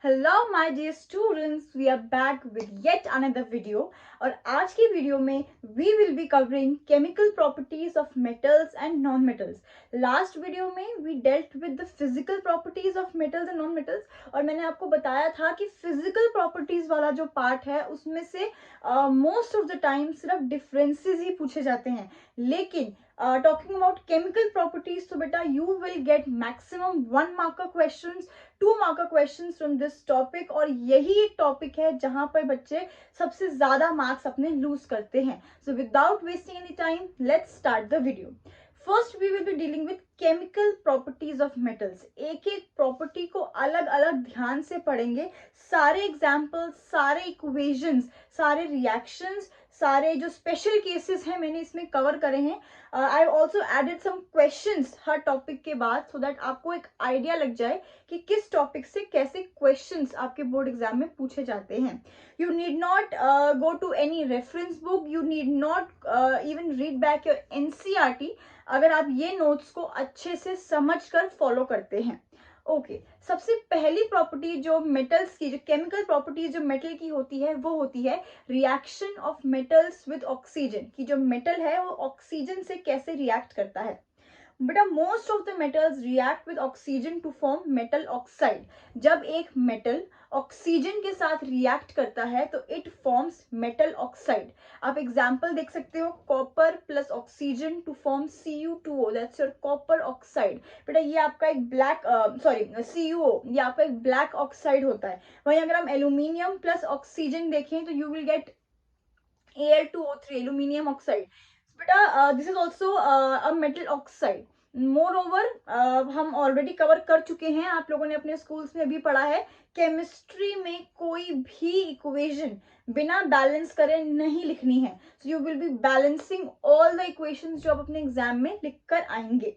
Hello my dear students, we are back with yet another video. और आज की video में we will be covering chemical properties of metals and non metals. Last video में we dealt with the physical properties of metals and non metals, और मैंने आपको बताया था कि फिजिकल प्रॉपर्टीज वाला जो पार्ट है उसमें से मोस्ट ऑफ द टाइम सिर्फ डिफरेंसेस ही पूछे जाते हैं। लेकिन टॉकिंग अबाउट केमिकल प्रॉपर्टीज, तो बेटा you will get maximum 1 marker questions, 2 marker question from this topic. और यही एक टॉपिक है जहां पर बच्चे सबसे ज्यादा मार्क्स अपने लूज करते हैं। So without wasting any time, let's start the video. First we will be dealing with chemical properties of metals. एक एक प्रॉपर्टी को अलग अलग ध्यान से पढ़ेंगे। सारे एग्जाम्पल्स, सारे इक्वेशंस, सारे रिएक्शंस, सारे जो स्पेशल केसेस हैं मैंने इसमें कवर करे हैं। I also added some questions हर टॉपिक के बाद, सो दैट आपको एक आइडिया लग जाए कि किस टॉपिक से कैसे क्वेश्चंस आपके बोर्ड एग्जाम में पूछे जाते हैं। You need not go to any reference book, you need not even read back your NCERT, अगर आप ये नोट्स को अच्छे से समझ कर फॉलो करते हैं। ओके, सबसे पहली प्रॉपर्टी जो मेटल्स की, जो केमिकल प्रॉपर्टी जो मेटल की होती है, वो होती है reaction of metals with oxygen. की जो मेटल है वो ऑक्सीजन से कैसे रिएक्ट करता है। बेटा most of the metals react with oxygen to form metal oxide. जब एक मेटल ऑक्सीजन के साथ रिएक्ट करता है तो इट फॉर्म्स मेटल ऑक्साइड। आप एग्जांपल देख सकते हो, copper plus oxygen to form Cu2O, that's your copper oxide. बेटा ये आपका एक ब्लैक CuO, ये आपका एक ब्लैक ऑक्साइड होता है। वहीं अगर हम एल्यूमिनियम प्लस ऑक्सीजन देखें तो you will get Al2O3, aluminium oxide. बेटा this is also a metal oxide. Moreover हम ऑलरेडी कवर कर चुके हैं, आप लोगों ने अपने स्कूल्स में भी पढ़ा है, केमिस्ट्री में कोई भी इक्वेशन बिना बैलेंस करे नहीं लिखनी है। So you will B balancing all the equations जो आप अपने एग्जाम में लिख कर आएंगे।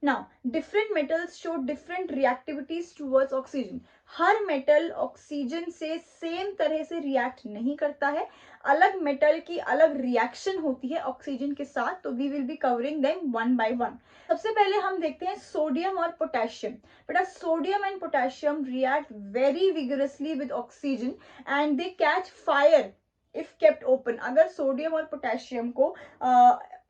Now, different metals show different reactivities towards oxygen. हर मेटल ऑक्सीजन से सेम तरह से रिएक्ट नहीं करता है, अलग मेटल की अलग रिएक्शन होती है ऑक्सीजन के साथ। तो we will be covering them one by one. सबसे पहले हम देखते हैं सोडियम और पोटेशियम। बेटा sodium and potassium react very vigorously with oxygen and they catch fire if kept open. अगर सोडियम और पोटेशियम को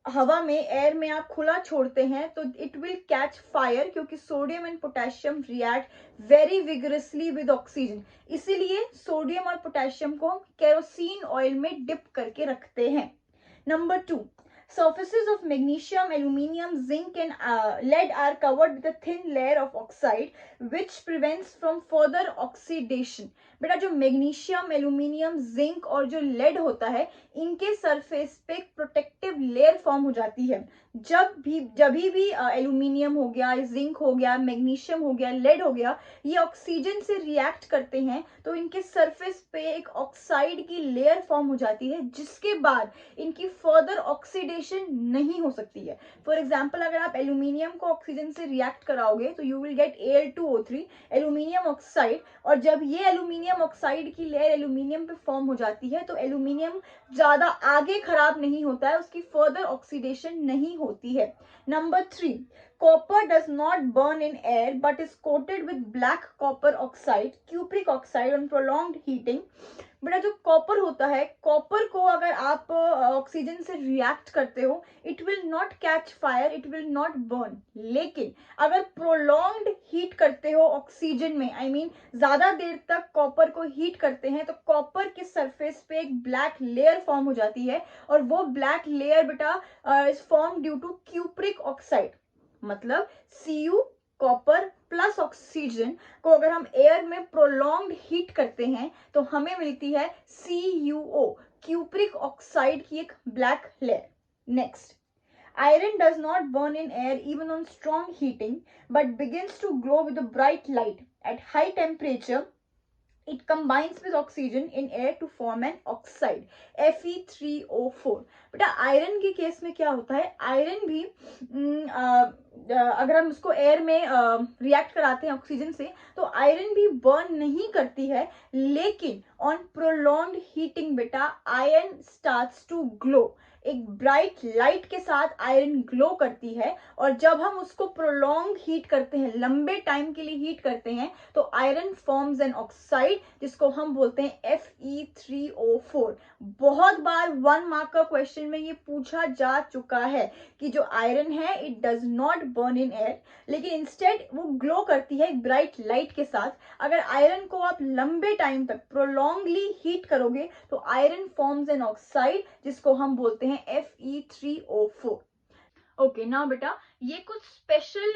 हवा में, एयर में आप खुला छोड़ते हैं तो इट विल कैच फायर, क्योंकि sodium and potassium react very vigorously with oxygen. इसीलिए सोडियम और पोटेशियम को हम केरोसिन ऑयल में डिप करके रखते हैं। Number 2, surfaces of magnesium, aluminium, zinc and lead are covered with a thin layer of oxide which prevents from further oxidation. बेटा जो मैग्नीशियम, एल्यूमिनियम, जिंक और जो लेड होता है, इनके सरफेस पे एक प्रोटेक्टिव लेयर फॉर्म हो जाती है। जब भी एल्यूमिनियम हो गया, जिंक हो गया, मैग्नीशियम हो गया, लेड हो गया, ये ऑक्सीजन से रिएक्ट करते हैं तो इनके सरफेस पे एक ऑक्साइड की लेयर फॉर्म हो जाती है, जिसके बाद इनकी फर्दर ऑक्सीडेशन नहीं हो सकती है। फॉर एग्जाम्पल, अगर आप एल्यूमिनियम को ऑक्सीजन से रिएक्ट कराओगे तो you will get Al2O3, aluminium oxide. और जब ये एल्यूमिनियम ऑक्साइड की लेयर एल्यूमिनियम पे फॉर्म हो जाती है तो एल्यूमिनियम ज्यादा आगे खराब नहीं होता है, उसकी फर्दर ऑक्सीडेशन नहीं होती है। Number 3, copper does not burn in air but is coated with black copper oxide, cupric oxide on prolonged heating. बेटा जो कॉपर होता है, कॉपर को अगर आप ऑक्सीजन से रिएक्ट करते हो, it will not catch fire, it will not burn. लेकिन अगर प्रोलॉन्ग्ड हीट करते हो ऑक्सीजन में, आई मीन ज्यादा देर तक कॉपर को हीट करते हैं, तो कॉपर के सरफेस पे एक ब्लैक लेयर फॉर्म हो जाती है, और वो ब्लैक लेयर बेटा is form due to cupric oxide. मतलब Cu, कॉपर प्लस ऑक्सीजन को अगर हम एयर में प्रोलॉन्ग्ड हीट करते हैं तो हमें मिलती है CuO, क्यूप्रिक ऑक्साइड की एक black layer. Next, iron does not burn in air even on strong heating but begins to glow with a bright light at high temperature. It combines with oxygen in air to form an oxide, Fe3O4. बेटा iron के case में क्या होता है, iron भी अगर हम उसको एयर में रिएक्ट कराते हैं ऑक्सीजन से, तो आयरन भी बर्न नहीं करती है, लेकिन ऑन प्रोलॉन्ग्ड हीटिंग बेटा आयरन स्टार्ट्स टू ग्लो। एक ब्राइट लाइट के साथ आयरन ग्लो करती है, और जब हम उसको प्रोलॉन्ग हीट करते हैं, लंबे टाइम के लिए हीट करते हैं, तो आयरन फॉर्म्स एन ऑक्साइड जिसको हम बोलते हैं Fe3O4। बहुत बार 1 मार्क का क्वेश्चन में ये पूछा जा चुका है कि जो आयरन है it does not burn in air, लेकिन इंस्टेड वो ग्लो करती है एक ब्राइट लाइट के साथ। अगर आयरन को आप लंबे टाइम तक प्रोलॉन्गली हीट करोगे तो आयरन फॉर्म्स एन ऑक्साइड जिसको हम बोलते हैं Fe3O4। ओके नाउ बेटा, ये कुछ स्पेशल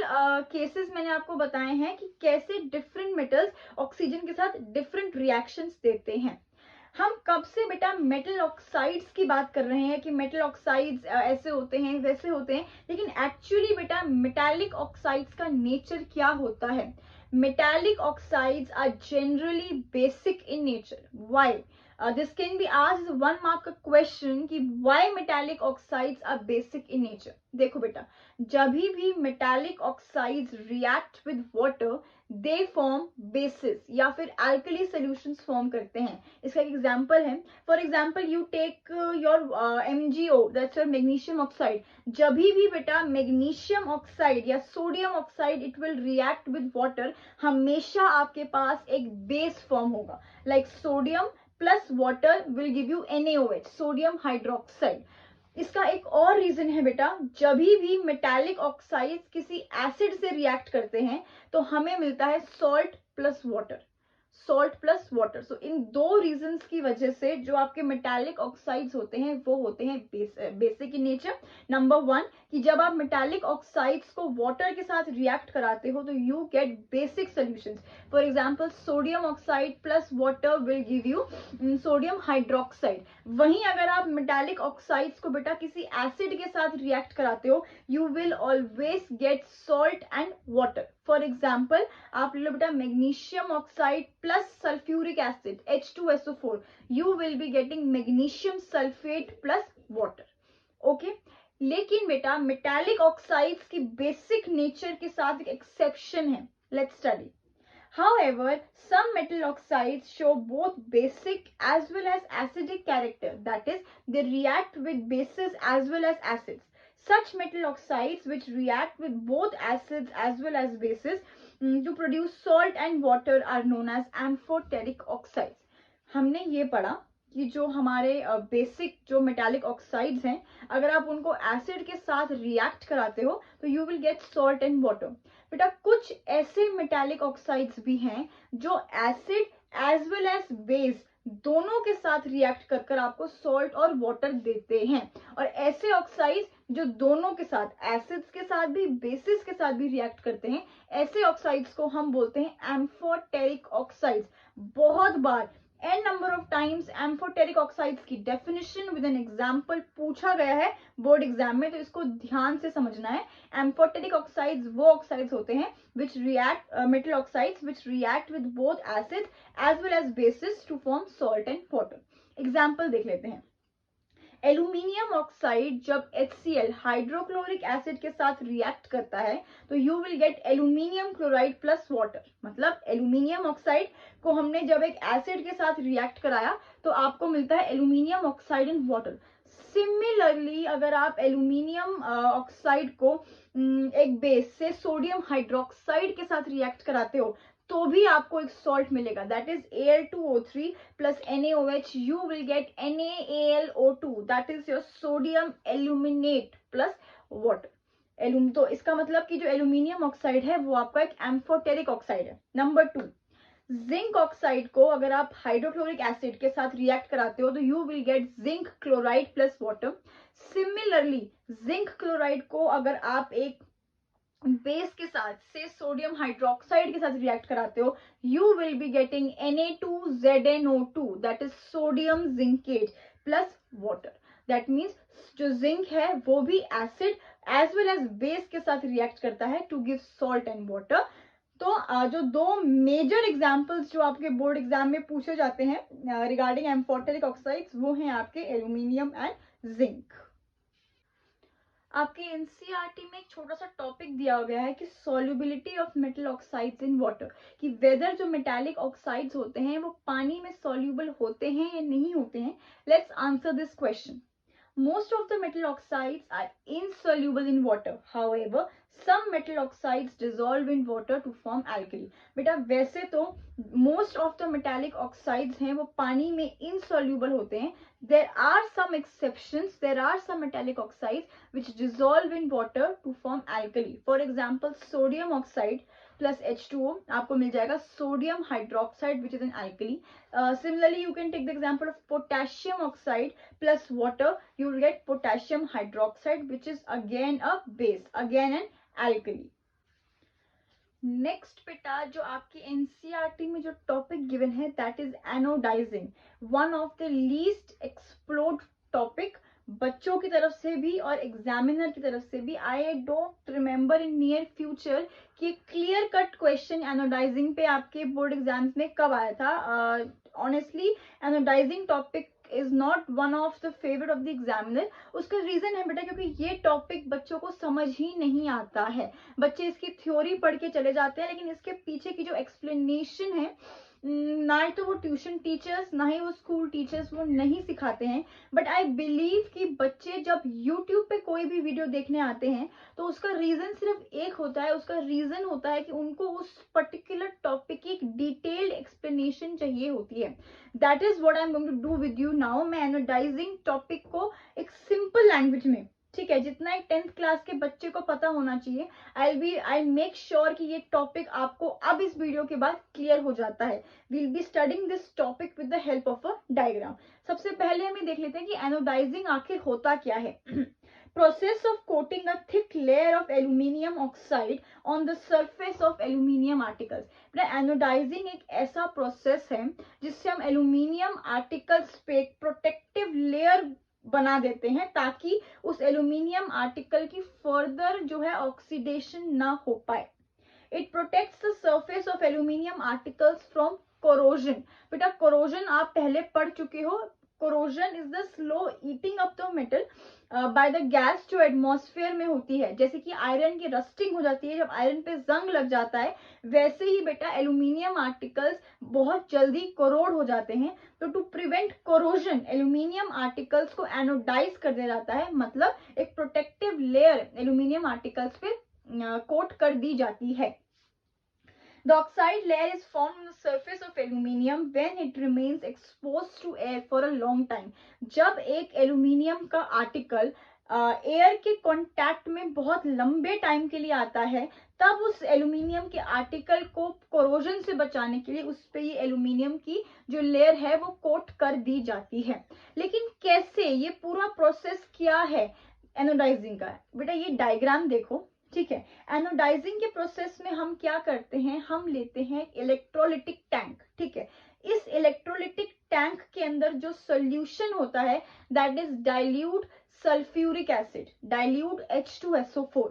केसेस मैंने आपको बताए हैं कि कैसे डिफरेंट मेटल्स ऑक्सीजन के साथ डिफरेंट रिएक्शंस देते हैं। हम कब से बेटा मेटल ऑक्साइड्स की बात कर रहे हैं कि मेटल ऑक्साइड्स ऐसे होते हैं वैसे होते हैं, लेकिन एक्चुअली बेटा मेटालिक ऑक्साइड्स का नेचर क्या होता है? Metallic oxides are generally basic in nature. Why? This can be asked 1 mark question कि why metallic oxides are basic in nature। देखो बेटा, जब भी metallic oxides react with water they form bases या फिर alkali solutions form करते हैं। इसका एक एग्जाम्पल है, for example you take your MgO, that's your magnesium oxide। जब भी बेटा मैग्नीशियम ऑक्साइड या sodium oxide it will react with water, हमेशा आपके पास एक बेस फॉर्म होगा, like sodium plus water will give you NaOH, sodium hydroxide. इसका एक और रीजन है बेटा, जब भी मेटालिक ऑक्साइड्स किसी एसिड से रिएक्ट करते हैं तो हमें मिलता है salt plus water, salt plus water. सो इन दो रीजंस की वजह से जो आपके मेटालिक ऑक्साइड्स होते हैं वो होते हैं बेसिक इन नेचर। नंबर 1 कि जब आप मेटालिक ऑक्साइड्स को वाटर के साथ रिएक्ट कराते हो तो you get basic solutions. For example sodium oxide plus water will give you sodium hydroxide. वहीं अगर आप मेटालिक ऑक्साइड्स को बेटा किसी एसिड के साथ रिएक्ट कराते हो you will always get salt and water. For example आप ले लो बेटा magnesium oxide plus sulphuric acid H2SO4, you will be getting magnesium sulphate plus water. Okay, लेकिन बेटा मेटालिक ऑक्साइड्स की बेसिक नेचर के साथ एक एक्सेप्शन है, let's study. However, some metal oxides show both basic as well as acidic character, that is, they react with bases as well as acids. Such metal oxides which react with both acids as well as bases to produce salt and water are known as amphoteric oxides. हमने ये पढ़ा कि जो हमारे basic जो metallic oxides हैं, अगर आप उनको एसिड के साथ रिएक्ट कराते हो तो you will get salt and water. बेटा कुछ ऐसे मेटालिक ऑक्साइड्स भी हैं जो acid as well as base दोनों के साथ रिएक्ट कर कर आपको सॉल्ट और वाटर देते हैं, और ऐसे ऑक्साइड्स जो दोनों के साथ एसिड्स के साथ भी बेसिस के साथ भी रिएक्ट करते हैं, ऐसे ऑक्साइड्स को हम बोलते हैं एम्फोटेरिक ऑक्साइड्स। बहुत बार n number of times amphoteric oxides की डेफिनेशन विद एन एग्जांपल पूछा गया है बोर्ड एग्जाम में, तो इसको ध्यान से समझना है। एम्फोटेरिक ऑक्साइड्स वो ऑक्साइड्स होते हैं which react metal oxides which react with both acid as well as bases to form salt and water। Example देख लेते हैं। एल्यूमिनियम ऑक्साइड जब HCl हाइड्रोक्लोरिक एसिड के साथ रिएक्ट करता है तो you will gate aluminium chloride plus water. मतलब एल्यूमिनियम ऑक्साइड को हमने जब एक एसिड के साथ रिएक्ट कराया तो आपको मिलता है aluminium oxide and water. Similarly अगर आप एल्यूमिनियम ऑक्साइड को एक बेस से सोडियम हाइड्रोक्साइड के साथ रिएक्ट कराते हो तो भी आपको एक सॉल्ट मिलेगा, that is Al2O3 plus NaOH, you will gate NaAlO2, that is your sodium aluminate plus water. तो इसका मतलब कि जो एल्यूमिनियम ऑक्साइड है वो आपका एक एम्फोटेरिक ऑक्साइड है। नंबर 2, जिंक ऑक्साइड को अगर आप हाइड्रोक्लोरिक एसिड के साथ रिएक्ट कराते हो तो you will gate zinc chloride plus water. Similarly zinc chloride को अगर आप एक बेस के साथ से सोडियम हाइड्रोक्साइड के साथ रिएक्ट कराते हो you will be getting Na2ZnO2, that is sodium zincate plus water. That means जो जिंक है वो भी acid as well as base के साथ रिएक्ट करता है to give salt and water. तो जो दो मेजर एग्जांपल्स जो आपके बोर्ड एग्जाम में पूछे जाते हैं रिगार्डिंग एम्फोटेरिक ऑक्साइड्स वो हैं आपके एल्यूमिनियम एंड जिंक। आपके एनसीईआरटी में एक छोटा सा टॉपिक दिया गया है कि solubility of metal oxides in water, कि वेदर जो मेटालिक ऑक्साइड्स होते हैं वो पानी में सॉल्यूबल होते हैं या नहीं होते हैं। Let's answer this question. Most of the metal oxides are insoluble in water. However, some metal oxides dissolve in water to form alkali. बेटा वैसे तो most of the metallic oxides हैं वो पानी में insoluble होते हैं. There are some exceptions. There are some metallic oxides which dissolve in water to form alkali. For example, sodium oxide plus H2O आपको मिल जाएगा sodium hydroxide which is an alkali. Similarly, you can take the example of potassium oxide plus water. You will get potassium hydroxide which is again a base, again an alkali. Next बेटा जो आपकी NCERT में जो topic given है that is anodising, one of the least explored topic बच्चों की तरफ से भी और एग्जामिनर की तरफ से भी. I don't remember in near future कि क्लियर कट क्वेश्चन एनोडाइजिंग पे आपके बोर्ड एग्जाम्स में कब आया था. Honestly anodising topic is not one of the favourite of the examiner. उसका रीजन है बेटा क्योंकि ये टॉपिक बच्चों को समझ ही नहीं आता है. बच्चे इसकी थ्योरी पढ़ के चले जाते हैं लेकिन इसके पीछे की जो एक्सप्लेनेशन है ना ही तो वो ट्यूशन टीचर्स ना ही वो स्कूल टीचर्स वो नहीं सिखाते हैं. बट आई बिलीव कि बच्चे जब यूट्यूब पे कोई भी वीडियो देखने आते हैं तो उसका रीजन सिर्फ एक होता है. उसका रीजन होता है कि उनको उस पर्टिकुलर टॉपिक की एक डिटेल्ड एक्सप्लेनेशन चाहिए होती है. That is what I am going to do with you now. मैं एनोडाइजिंग टॉपिक को एक सिंपल लैंग्वेज में, ठीक है, जितना एक 10th क्लास के बच्चे को पता होना चाहिए, आई मेक श्योर कि ये टॉपिक आपको अब इस वीडियो के बाद क्लियर हो जाता है. We'll be studying this topic with the help of a diagram. सबसे पहले हम देख लेते हैं कि एनोडाइजिंग आखिर होता क्या है. Process of coating a thick layer of aluminium oxide on the surface of aluminium articles. Anodising एक ऐसा प्रोसेस है जिससे हम एल्यूमिनियम आर्टिकल्स पे एक प्रोटेक्टिव लेयर बना देते हैं ताकि उस एल्यूमिनियम आर्टिकल की फर्दर जो है ऑक्सीडेशन ना हो पाए. It protects the surface of aluminium articles from corrosion. बेटा कोरोजन आप पहले पढ़ चुके हो. Corrosion is the slow eating up the metal by the gas जो एटमॉस्फेयर में होती है. जैसे कि आयरन की रस्टिंग हो जाती है, जब आयरन पे जंग लग जाता है, वैसे ही बेटा एल्यूमिनियम आर्टिकल्स बहुत जल्दी कोरोड हो जाते हैं. तो to prevent corrosion aluminium articles को एनोडाइज कर दिया जाता है. मतलब एक प्रोटेक्टिव लेयर एल्यूमिनियम आर्टिकल्स पे कोट कर दी जाती है. The oxide layer is formed on the surface of aluminium when it remains exposed to air for a long time. जब एक एल्यूमिनियम का आर्टिकल एयर के कांटेक्ट में बहुत लंबे टाइम के लिए आता है तब उस एल्यूमिनियम के आर्टिकल को कोरोजन से बचाने के लिए उस पे ये एल्यूमिनियम की जो लेयर है वो कोट कर दी जाती है. लेकिन कैसे, ये पूरा प्रोसेस क्या है एनोडाइजिंग का? बेटा ये डायग्राम देखो, ठीक है. एनोडाइजिंग के प्रोसेस में हम क्या करते हैं, हम लेते हैं इलेक्ट्रोलिटिक टैंक, ठीक है. इस इलेक्ट्रोलिटिक टैंक के अंदर जो सोल्यूशन होता है that is dilute sulphuric acid, dilute H2SO4.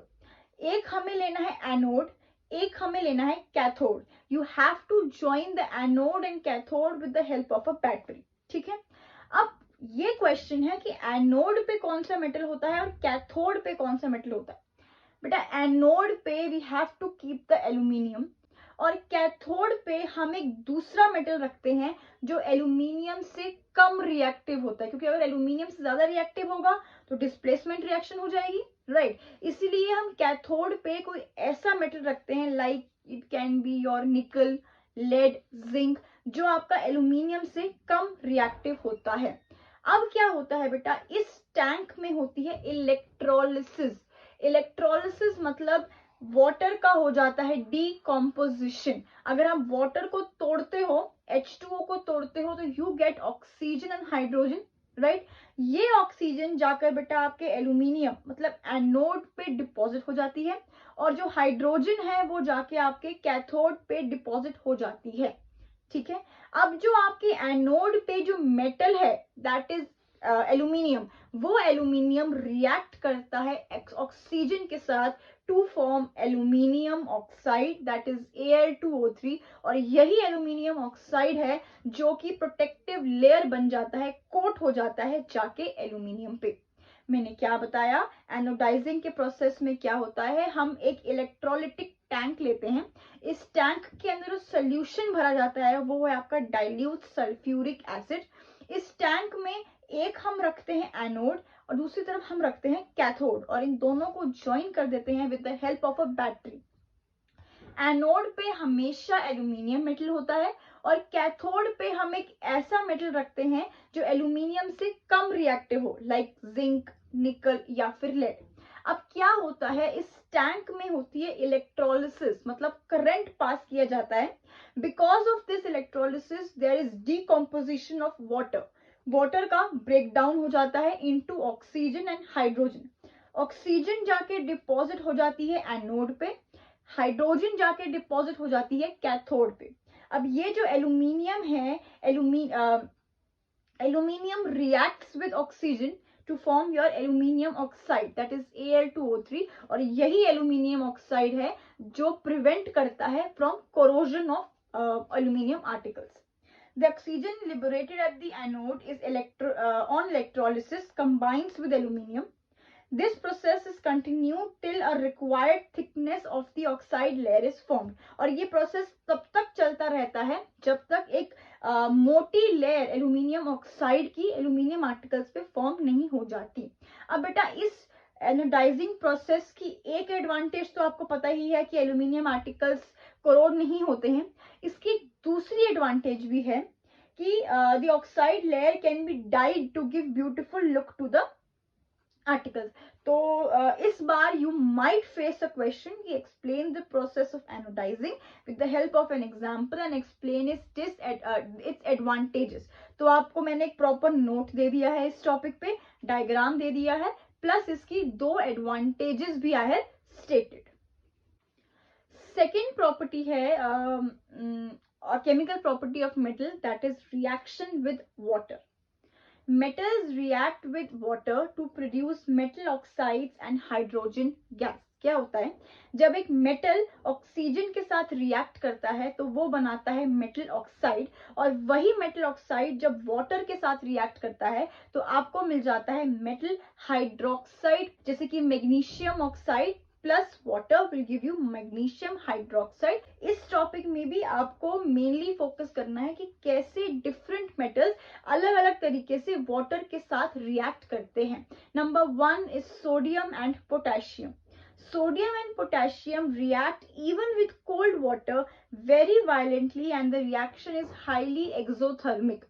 एक हमें लेना है एनोड, एक हमें लेना है cathode. You have to join the anode and cathode with the help of a battery, ठीक है. अब ये क्वेश्चन है कि एनोड पे कौन सा मेटल होता है और कैथोड पे कौन सा मेटल होता है. बेटा एनोड पे we have to keep the aluminium और कैथोड पे हम एक दूसरा मेटल रखते हैं जो एल्यूमिनियम से कम रिएक्टिव होता है, क्योंकि अगर एल्यूमिनियम से ज्यादा रिएक्टिव होगा तो डिस्प्लेसमेंट रिएक्शन हो जाएगी, राइट. इसीलिए हम कैथोड पे कोई ऐसा मेटल रखते हैं like it can be your निकल, लेड, जिंक, जो आपका एल्यूमिनियम से कम रिएक्टिव होता है. अब क्या होता है बेटा, इस टैंक में होती है इलेक्ट्रोलिसिस. इलेक्ट्रोलिसिस मतलब वाटर का हो जाता है डीकॉम्पोजिशन. अगर आप वाटर को तोड़ते हो, H2O को तोड़ते हो, तो you get oxygen and hydrogen, right. ये ऑक्सीजन जाकर बेटा आपके एल्यूमिनियम मतलब एनोड पे डिपॉजिट हो जाती है और जो हाइड्रोजन है वो जाके आपके कैथोड पे डिपॉजिट हो जाती है, ठीक है. अब जो आपके एनोड पे जो मेटल है दैट इज एल्यूमिनियम, वो एल्यूमिनियम रिएक्ट करता है ऑक्सीजन के साथ to form aluminium oxide that is Al2O3. और यही एल्यूमिनियम ऑक्साइड है जो कि प्रोटेक्टिव लेयर बन जाता है, कोट हो जाता है जाके एल्यूमिनियम पे. मैंने क्या बताया, एनोडाइजिंग के प्रोसेस में क्या होता है, हम एक इलेक्ट्रोलिटिक टैंक लेते हैं. इस टैंक के अंदर जो सोल्यूशन भरा जाता है वो है आपका डाइल्यूट सल्फ्यूरिक एसिड. इस टैंक में एक हम रखते हैं एनोड और दूसरी तरफ हम रखते हैं कैथोड और इन दोनों को ज्वाइन कर देते हैं with the help of a battery. Anode पे हमेशा एल्यूमिनियम मेटल होता है और कैथोड पे हम एक ऐसा मेटल रखते हैं जो एल्यूमिनियम से कम रिएक्टिव हो, लाइक जिंक, निकल या फिर लेड। अब क्या होता है, इस टैंक में होती है इलेक्ट्रोलिसिस, मतलब करंट पास किया जाता है। Because of this electrolysis there is decomposition of water. Water का ब्रेकडाउन हो जाता है into oxygen and hydrogen. Oxygen जाके डिपॉजिट हो जाती है एनोड पे, हाइड्रोजन जाके डिपॉजिट हो जाती है कैथोड पे। अब ये जो एल्यूमिनियम है, aluminium reacts with oxygen to form your aluminium oxide, that is Al2O3, और यही एल्यूमिनियम ऑक्साइड है जो प्रिवेंट करता है from corrosion of aluminium articles. The oxygen liberated at the anode is on electrolysis combines with aluminium. This process is continued till a required thickness of the oxide layer is formed. और ये process तब तक चलता रहता है जब तक एक मोटी लेयर एल्यूमिनियम ऑक्साइड की एल्यूमिनियम आर्टिकल्स पे फॉर्म नहीं हो जाती. अब बेटा इस एनोडाइजिंग प्रोसेस की एक एडवांटेज तो आपको पता ही है कि एल्यूमिनियम आर्टिकल्स कोरोड नहीं होते हैं. इसकी दूसरी एडवांटेज भी है कि the oxide layer can be dyed to give beautiful look to the articles. तो इस बार you might face a question कि explain the process of anodizing with the help of an example and explain its advantages. तो आपको मैंने एक proper note दे दिया है इस टॉपिक पे, डायग्राम दे दिया है, प्लस इसकी 2 एडवांटेजेस भी आई है स्टेटेड. सेकेंड प्रॉपर्टी है chemical property of metal, that is reaction with water. Metals react with water to produce metal oxides and hydrogen gas. क्या होता है, जब एक मेटल ऑक्सीजन के साथ रिएक्ट करता है तो वो बनाता है मेटल ऑक्साइड, और वही मेटल ऑक्साइड जब वाटर के साथ रिएक्ट करता है तो आपको मिल जाता है मेटल हाइड्रोक्साइड, जैसे कि magnesium oxide plus water will give you magnesium hydroxide. इस टॉपिक में भी आपको मेनली फोकस करना है कि कैसे डिफरेंट मेटल्स अलग अलग तरीके से वाटर के साथ रिएक्ट करते हैं. Number 1 is sodium and potassium. Sodium and potassium react even with cold water very violently and the reaction is highly exothermic.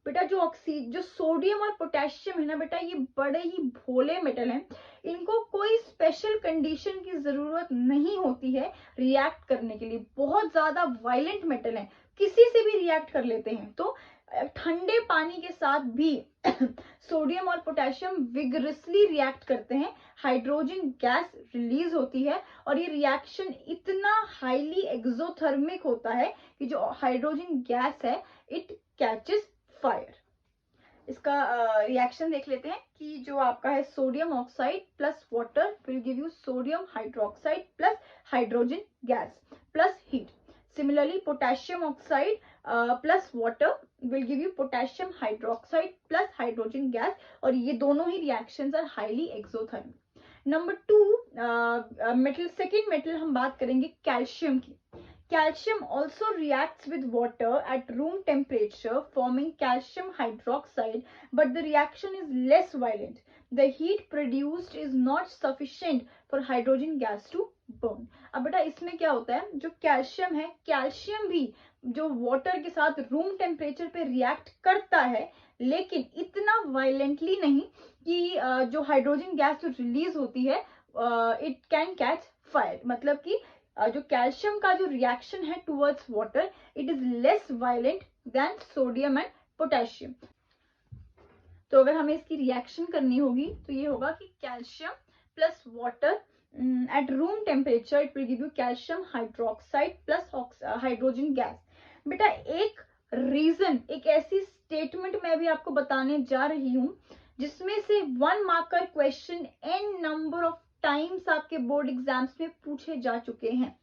बेटा जो सोडियम और पोटेशियम है ना बेटा, ये बड़े ही भोले मेटल हैं. इनको कोई स्पेशल कंडीशन की जरूरत नहीं होती है रिएक्ट करने के लिए. बहुत ज्यादा वायलेंट मेटल हैं, किसी से भी रिएक्ट कर लेते हैं. तो ठंडे पानी के साथ भी सोडियम और पोटेशियम विगरसली रिएक्ट करते हैं, हाइड्रोजन गैस रिलीज होती है और ये रिएक्शन इतना हाईली एक्सोथर्मिक होता है कि जो हाइड्रोजन गैस है इट कैचेस फायर. इसका रिएक्शन देख लेते हैं कि जो आपका है sodium oxide plus water will give you sodium hydroxide plus hydrogen gas plus heat. Similarly, potassium oxide plus water will give you potassium hydroxide plus hydrogen gas, और ये दोनों ही reactions are highly exothermic. Number 2 metal, second metal हम बात करेंगे calcium की. Calcium also reacts with water at room temperature forming calcium hydroxide, but the reaction is less violent. The heat produced is not sufficient for hydrogen gas to burn. अब बेटा इसमें क्या होता है, जो कैल्शियम है, कैल्शियम भी जो वाटर के साथ रूम टेम्परेचर पे रिएक्ट करता है, लेकिन इतना वायलेंटली नहीं कि जो हाइड्रोजन गैस जो रिलीज होती है इट कैन कैच फायर. मतलब कि जो कैल्शियम का जो रिएक्शन है towards water it is less violent than sodium and potassium. तो अगर हमें इसकी रिएक्शन करनी होगी तो ये होगा कि calcium plus water at room temperature it will give you calcium hydroxide plus hydrogen gas. बेटा एक रीजन, एक ऐसी स्टेटमेंट मैं भी आपको बताने जा रही हूं जिसमें से 1 marker question n number of times आपके बोर्ड एग्जाम्स में पूछे जा चुके हैं.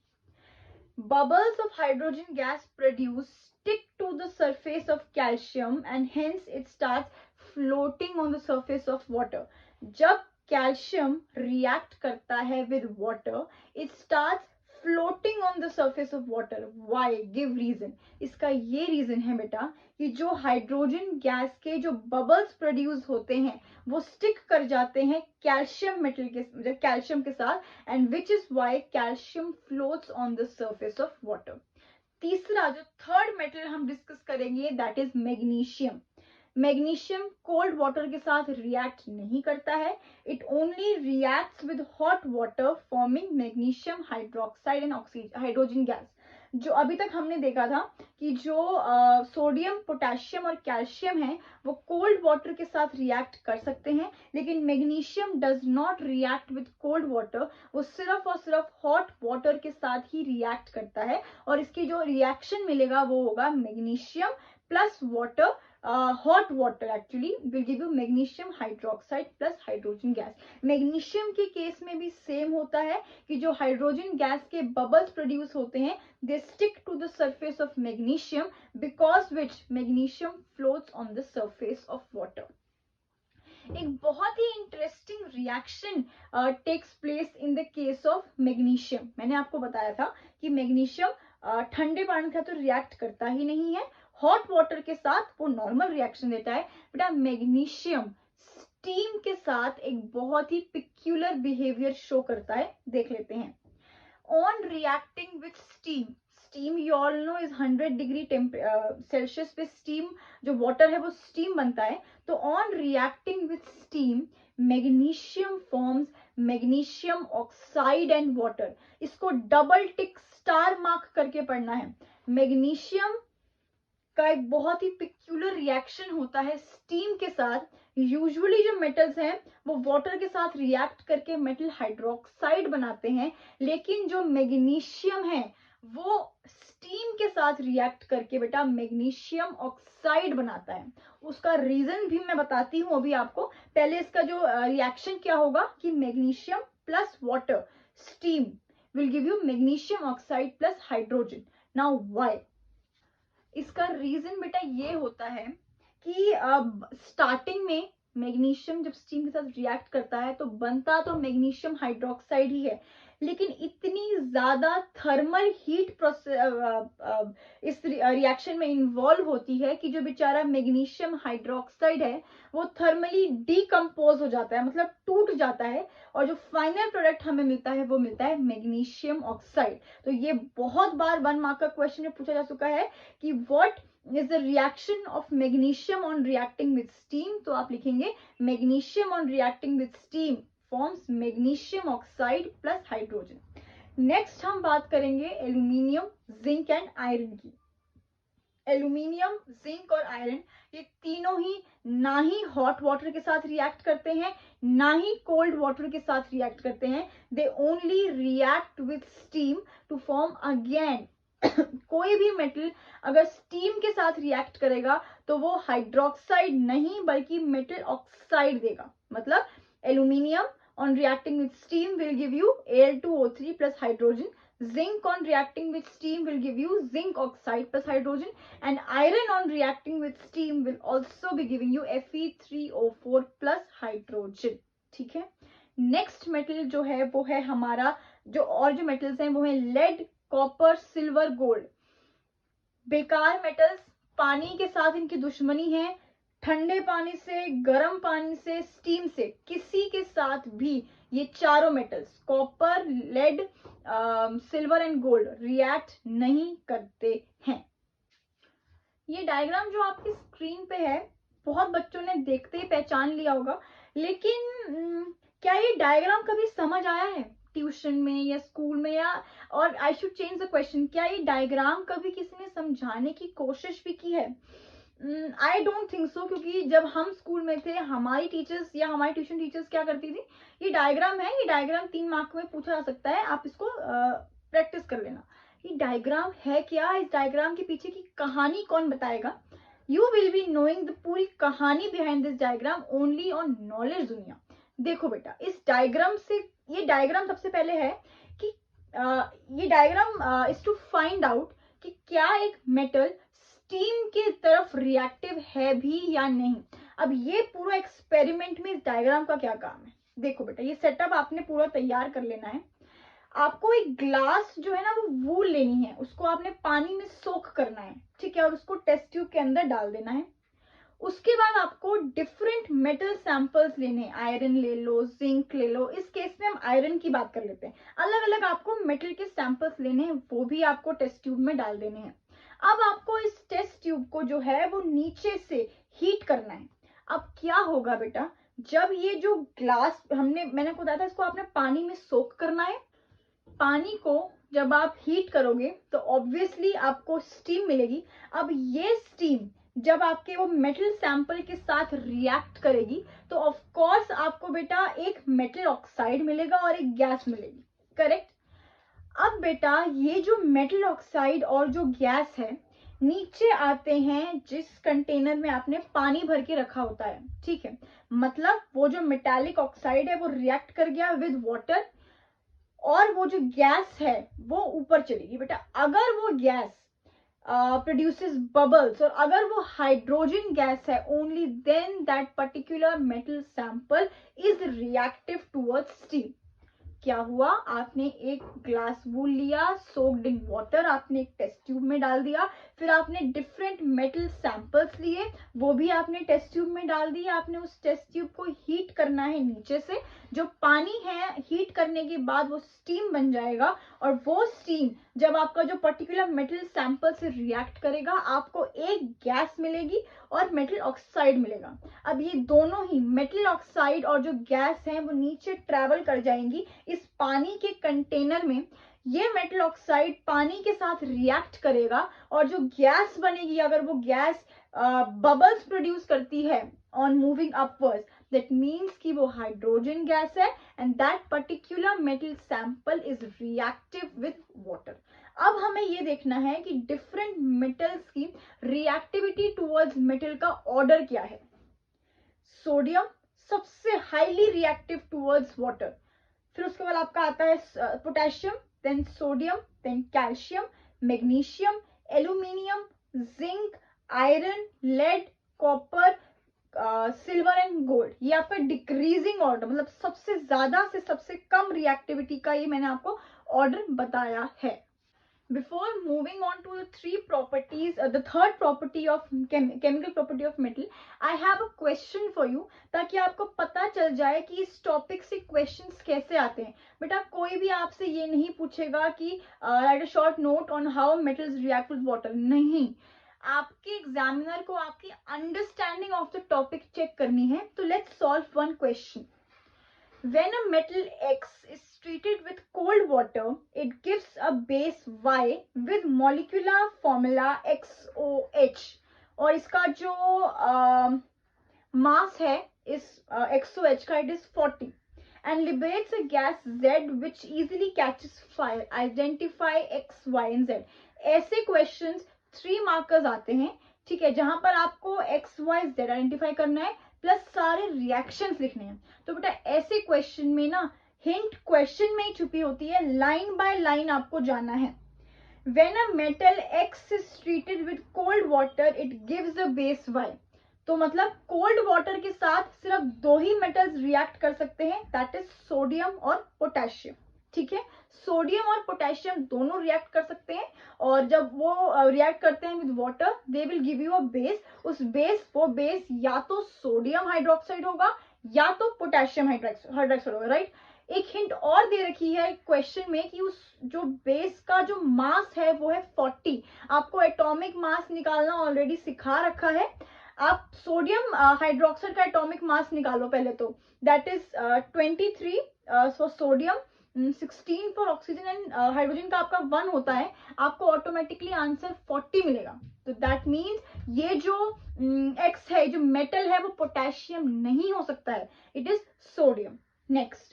Bubbles of hydrogen gas produced stick to the surface of calcium and hence it starts floating on the surface of water. जब कैल्शियम रिएक्ट करता है with water it starts floating on the surface of water, why, give reason. इसका ये reason है बेटा कि जो hydrogen gas के जो बबल्स प्रोड्यूस होते हैं वो स्टिक कर जाते हैं कैल्शियम मेटल के, कैल्शियम के साथ, and which is why calcium floats on the surface of water. तीसरा जो थर्ड मेटल हम डिस्कस करेंगे that is magnesium. Magnesium cold water के साथ रिएक्ट नहीं करता है, it only reacts with hot water forming magnesium hydroxide and hydrogen gas. जो अभी तक हमने देखा था कि जो सोडियम, पोटेशियम और कैल्शियम है वो कोल्ड वाटर के साथ रिएक्ट कर सकते हैं, लेकिन magnesium does not react with cold water, वो सिर्फ और सिर्फ हॉट वाटर के साथ ही रिएक्ट करता है, और इसकी जो रिएक्शन मिलेगा वो होगा magnesium plus water, hot water actually will give you magnesium hydroxide plus hydrogen gas. Magnesium के केस में भी सेम होता है कि जो हाइड्रोजन गैस के बबल्स प्रोड्यूस होते हैं they stick to the surface of magnesium because which magnesium floats on the surface of water. एक बहुत ही interesting reaction takes place in the case of magnesium. मैंने आपको बताया था कि मैग्नीशियम ठंडे पानी का तो रिएक्ट करता ही नहीं है, हॉट वाटर के साथ वो नॉर्मल रिएक्शन देता है। बेटा मैग्नीशियम स्टीम के साथ एक बहुत ही पिक्यूलर बिहेवियर शो करता है, देख लेते हैं। On reacting with steam, steam you all know is 100 degree Celsius पे स्टीम, जो वाटर है वो स्टीम बनता है। तो on reacting with steam magnesium forms magnesium oxide and water. इसको डबल टिक स्टार मार्क करके पढ़ना है। मैग्नीशियम का एक बहुत ही पिक्यूलर रिएक्शन होता है स्टीम के साथ। यूजुअली जो मेटल्स हैं वो वाटर के साथ रिएक्ट करके मेटल हाइड्रोक्साइड बनाते हैं, लेकिन जो मैग्नीशियम है वो स्टीम के साथ रिएक्ट करके बेटा मैग्नीशियम ऑक्साइड बनाता है। उसका रीजन भी मैं बताती हूँ अभी आपको। पहले इसका जो रिएक्शन क्या होगा कि magnesium plus water steam will give you magnesium oxide plus hydrogen. Now why? इसका रीजन बेटा ये होता है कि स्टार्टिंग में मैग्नीशियम जब स्टीम के साथ रिएक्ट करता है तो बनता तो मैग्नीशियम हाइड्रोक्साइड ही है, लेकिन इतनी ज्यादा थर्मल हीट इस रिएक्शन में इन्वॉल्व होती है कि जो बेचारा मैग्नीशियम हाइड्रोक्साइड है वो थर्मली डीकम्पोज हो जाता है, मतलब टूट जाता है, और जो फाइनल प्रोडक्ट हमें मिलता है वो मिलता है मैग्नीशियम ऑक्साइड। तो ये बहुत बार 1 मार्क का क्वेश्चन में पूछा जा चुका है कि what is the reaction of magnesium on reacting with steam. तो आप लिखेंगे magnesium on reacting with steam forms magnesium oxide plus hydrogen. Next हम बात करेंगे एल्यूमिनियम, जिंक एंड आयरन की। एल्यूमिनियम, जिंक और आयरन ये तीनों ही ना ही हॉट वाटर के साथ रिएक्ट करते हैं ना ही कोल्ड वाटर के साथ रिएक्ट करते हैं। They only react with steam to form again कोई भी मेटल अगर स्टीम के साथ रिएक्ट करेगा तो वो हाइड्रोक्साइड नहीं बल्कि मेटल ऑक्साइड देगा। मतलब aluminium on reacting with steam will give you Al2O3 plus hydrogen. Zinc on reacting with steam will give you zinc oxide plus hydrogen, and iron on reacting with steam will also be giving you Fe3O4 plus hydrogen. ठीक है। Next metal जो है वो है हमारा, जो और जो मेटल्स हैं वो है लेड, कॉपर, सिल्वर, गोल्ड। बेकार मेटल्स, पानी के साथ इनकी दुश्मनी है, ठंडे पानी से, गर्म पानी से, स्टीम से, किसी के साथ भी ये चारों metals copper, lead, silver and gold react नहीं करते हैं। ये डायग्राम जो आपकी स्क्रीन पे है बहुत बच्चों ने देखते ही पहचान लिया होगा, लेकिन क्या ये डायग्राम कभी समझ आया है ट्यूशन में या स्कूल में, या और I should change the question, क्या ये डायग्राम कभी किसी ने समझाने की कोशिश भी की है? आई डोंट थिंक सो, क्योंकि जब हम स्कूल में थे हमारी टीचर्स या हमारी ट्यूशन टीचर्स क्या करती थी, ये डायग्राम है, ये डायग्राम 3 मार्क में पूछा जा सकता है, आप इसको प्रैक्टिस कर लेना। ये डायग्राम है क्या, इस डायग्राम के पीछे की कहानी कौन बताएगा? You will be knowing the पूरी कहानी behind this diagram only on knowledge दुनिया। देखो बेटा, इस डायग्राम से, ये डायग्राम सबसे पहले है कि ये diagram is to find out कि क्या एक मेटल स्टीम की तरफ रिएक्टिव है भी या नहीं। अब ये पूरा एक्सपेरिमेंट में इस डायग्राम का क्या काम है? देखो बेटा, ये सेटअप आपने पूरा तैयार कर लेना है। आपको एक ग्लास जो है ना वो वूल लेनी है, उसको आपने पानी में सोख करना है, ठीक है, और उसको टेस्ट ट्यूब के अंदर डाल देना है। उसके बाद आपको डिफरेंट मेटल सैंपल्स लेने हैं, आयरन ले लो, जिंक ले लो, इस केस में हम आयरन की बात कर लेते हैं। अलग अलग आपको मेटल के सैंपल्स लेने हैं, वो भी आपको टेस्ट ट्यूब में डाल देने हैं। अब आपको इस टेस्ट ट्यूब को जो है वो नीचे से हीट करना है। अब क्या होगा बेटा, जब ये जो ग्लास मैंने आपको बताया था, इसको आपने पानी में सोक करना है। पानी को जब आप हीट करोगे तो ऑब्वियसली आपको स्टीम मिलेगी। अब ये स्टीम जब आपके वो मेटल सैंपल के साथ रिएक्ट करेगी तो ऑफ कोर्स आपको बेटा एक मेटल ऑक्साइड मिलेगा और एक गैस मिलेगी, करेक्ट। अब बेटा ये जो मेटल ऑक्साइड और जो गैस है नीचे आते हैं जिस कंटेनर में आपने पानी भर के रखा होता है, ठीक है। मतलब वो जो मेटालिक ऑक्साइड है वो रिएक्ट कर गया विद वाटर और वो जो गैस है वो ऊपर चलेगी बेटा। अगर वो गैस प्रोड्यूसेस बबल्स और अगर वो हाइड्रोजन गैस है, only then that particular metal sample is reactive towards steam. क्या हुआ, आपने एक ग्लास वूल लिया, सोक्ड इन वाटर, आपने एक टेस्ट ट्यूब में डाल दिया, फिर आपने डिफरेंट मेटल सैंपल्स लिए, वो भी आपने टेस्ट ट्यूब में डाल दिए। आपने उस टेस्ट ट्यूब को हीट करना है नीचे से, जो पानी है हीट करने के बाद वो स्टीम बन जाएगा और वो स्टीम जब आपका जो पर्टिकुलर मेटल सैंपल से रिएक्ट करेगा आपको एक गैस मिलेगी और मेटल ऑक्साइड मिलेगा। अब ये दोनों ही मेटल ऑक्साइड और जो गैस है वो नीचे ट्रेवल कर जाएंगी इस पानी के कंटेनर में। ये मेटल ऑक्साइड पानी के साथ रिएक्ट करेगा और जो गैस बनेगी, अगर वो गैस बबल्स प्रोड्यूस करती है on moving upwards, that means कि वो हाइड्रोजन गैस है and that particular metal sample is reactive with water. अब हमें ये देखना है कि डिफरेंट मेटल्स की रिएक्टिविटी टुवर्ड्स मेटल का ऑर्डर क्या है। सोडियम सबसे हाईली रिएक्टिव टुवर्ड्स वाटर, फिर उसके बाद आपका आता है potassium, then sodium, then calcium, magnesium, aluminium, zinc, iron, lead, copper, silver and gold. ये आपका डिक्रीजिंग ऑर्डर, मतलब सबसे ज्यादा से सबसे कम रिएक्टिविटी का ये मैंने आपको ऑर्डर बताया है। Before moving on to the three properties, the third property of chemical property of metal, I have a question for you, ताकि आपको पता चल जाए कि इस टॉपिक से क्वेश्चंस कैसे आते हैं। बेटा कोई भी आपसे ये नहीं पूछेगा कि write a short note on how metals react with water, नहीं। आपके एग्जामिनर को आपकी understanding of the topic check करनी है। तो let's solve one question. When a metal X is treated with cold water, it gives a base Y with molecular formula XOH और इसका जो मास है इस XOH का, it is 40 and liberates a gas Z which easily catches fire. Identify X, Y and Z. ऐसे questions 3 markers आते हैं, ठीक है, जहां पर आपको X, Y, Z आइडेंटिफाई करना है प्लस सारे रिएक्शंस लिखने हैं। तो बेटा ऐसे क्वेश्चन में ना हिंट क्वेश्चन में ही छुपी होती है, लाइन बाय लाइन आपको जाना है। When a metal X is treated with cold water, it gives a base Y. तो मतलब कोल्ड वाटर के साथ सिर्फ 2 ही मेटल्स रिएक्ट कर सकते हैं, दैट इज सोडियम और पोटेशियम, ठीक है। सोडियम और पोटेशियम दोनों रिएक्ट कर सकते हैं और जब वो रिएक्ट करते हैं with water they will give you a base. उस वो बेस या तो सोडियम हाइड्रोक्साइड होगा या तो पोटेशियम हाइड्रोक्साइड होगा, राइट। एक हिंट और दे रखी है क्वेश्चन में कि उस जो बेस का जो मास है वो है 40। आपको एटॉमिक मास निकालना ऑलरेडी सिखा रखा है। आप सोडियम हाइड्रोक्साइड का एटॉमिक मास निकालो पहले, तो that is 23 for sodium, 16 for oxygen and hydrogen का आपका 1 होता है, आपको ऑटोमेटिकली आंसर 40 मिलेगा। तो दैट मीन्स ये जो एक्स है, जो मेटल है वो पोटेशियम नहीं हो सकता है, it is sodium. Next,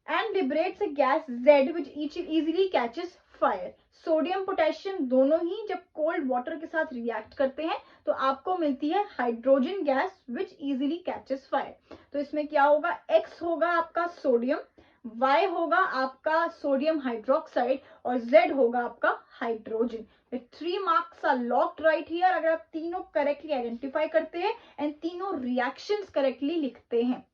and liberates a gas Z which easily catches fire. Sodium potassium दोनों ही जब कोल्ड वाटर के साथ रिएक्ट करते हैं तो आपको मिलती है hydrogen gas which easily catches fire. तो इसमें क्या होगा, X होगा आपका सोडियम, Y होगा आपका सोडियम हाइड्रोक्साइड और Z होगा आपका hydrogen. 3 marks are locked right here अगर आप तीनों करेक्टली आइडेंटिफाई करते हैं एंड तीनों रिएक्शंस करेक्टली लिखते हैं।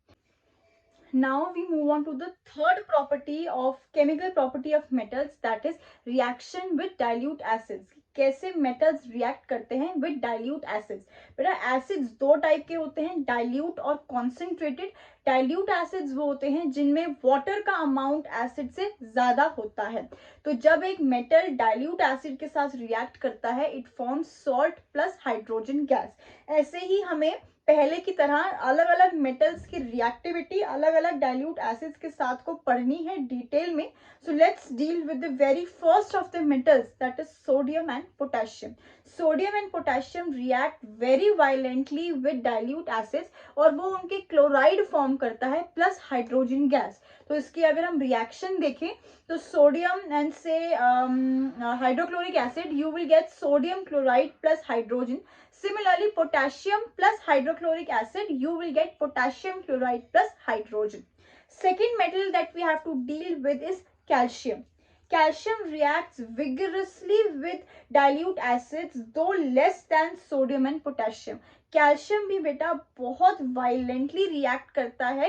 Now we move on to the third property of chemical property of metals, that is reaction with dilute acids. कैसे मेटल्स रिएक्ट करते हैं विद डाइल्यूट एसिड्स? बेटा एसिड्स दो टाइप के होते हैं, डाइल्यूट और कॉन्सेंट्रेटेड। डाइल्यूट एसिड्स वो होते हैं जिनमें वाटर का अमाउंट एसिड से ज्यादा होता है। तो जब एक मेटल डाइल्यूट एसिड के साथ रिएक्ट करता है, it forms salt plus hydrogen gas. ऐसे ही हमें पहले की तरह अलग अलग मेटल्स की रिएक्टिविटी अलग अलग डाइल्यूट एसिड्स के साथ को पढ़नी है डिटेल में। So let's deal with the very first of the metals, that is sodium and potassium. Sodium and potassium react very violently with dilute acids और वो उनके क्लोराइड फॉर्म करता है प्लस हाइड्रोजन गैस। तो इसकी अगर हम रिएक्शन देखें तो सोडियम एंड से hydrochloric acid, you will gate sodium chloride plus hydrogen. Similarly, potassium plus hydrochloric acid, you will get potassium chloride plus hydrogen. Second metal that we have to deal with is calcium. Calcium reacts vigorously with dilute acids, though less than sodium and potassium. Calcium भी बेटा बहुत violently react करता है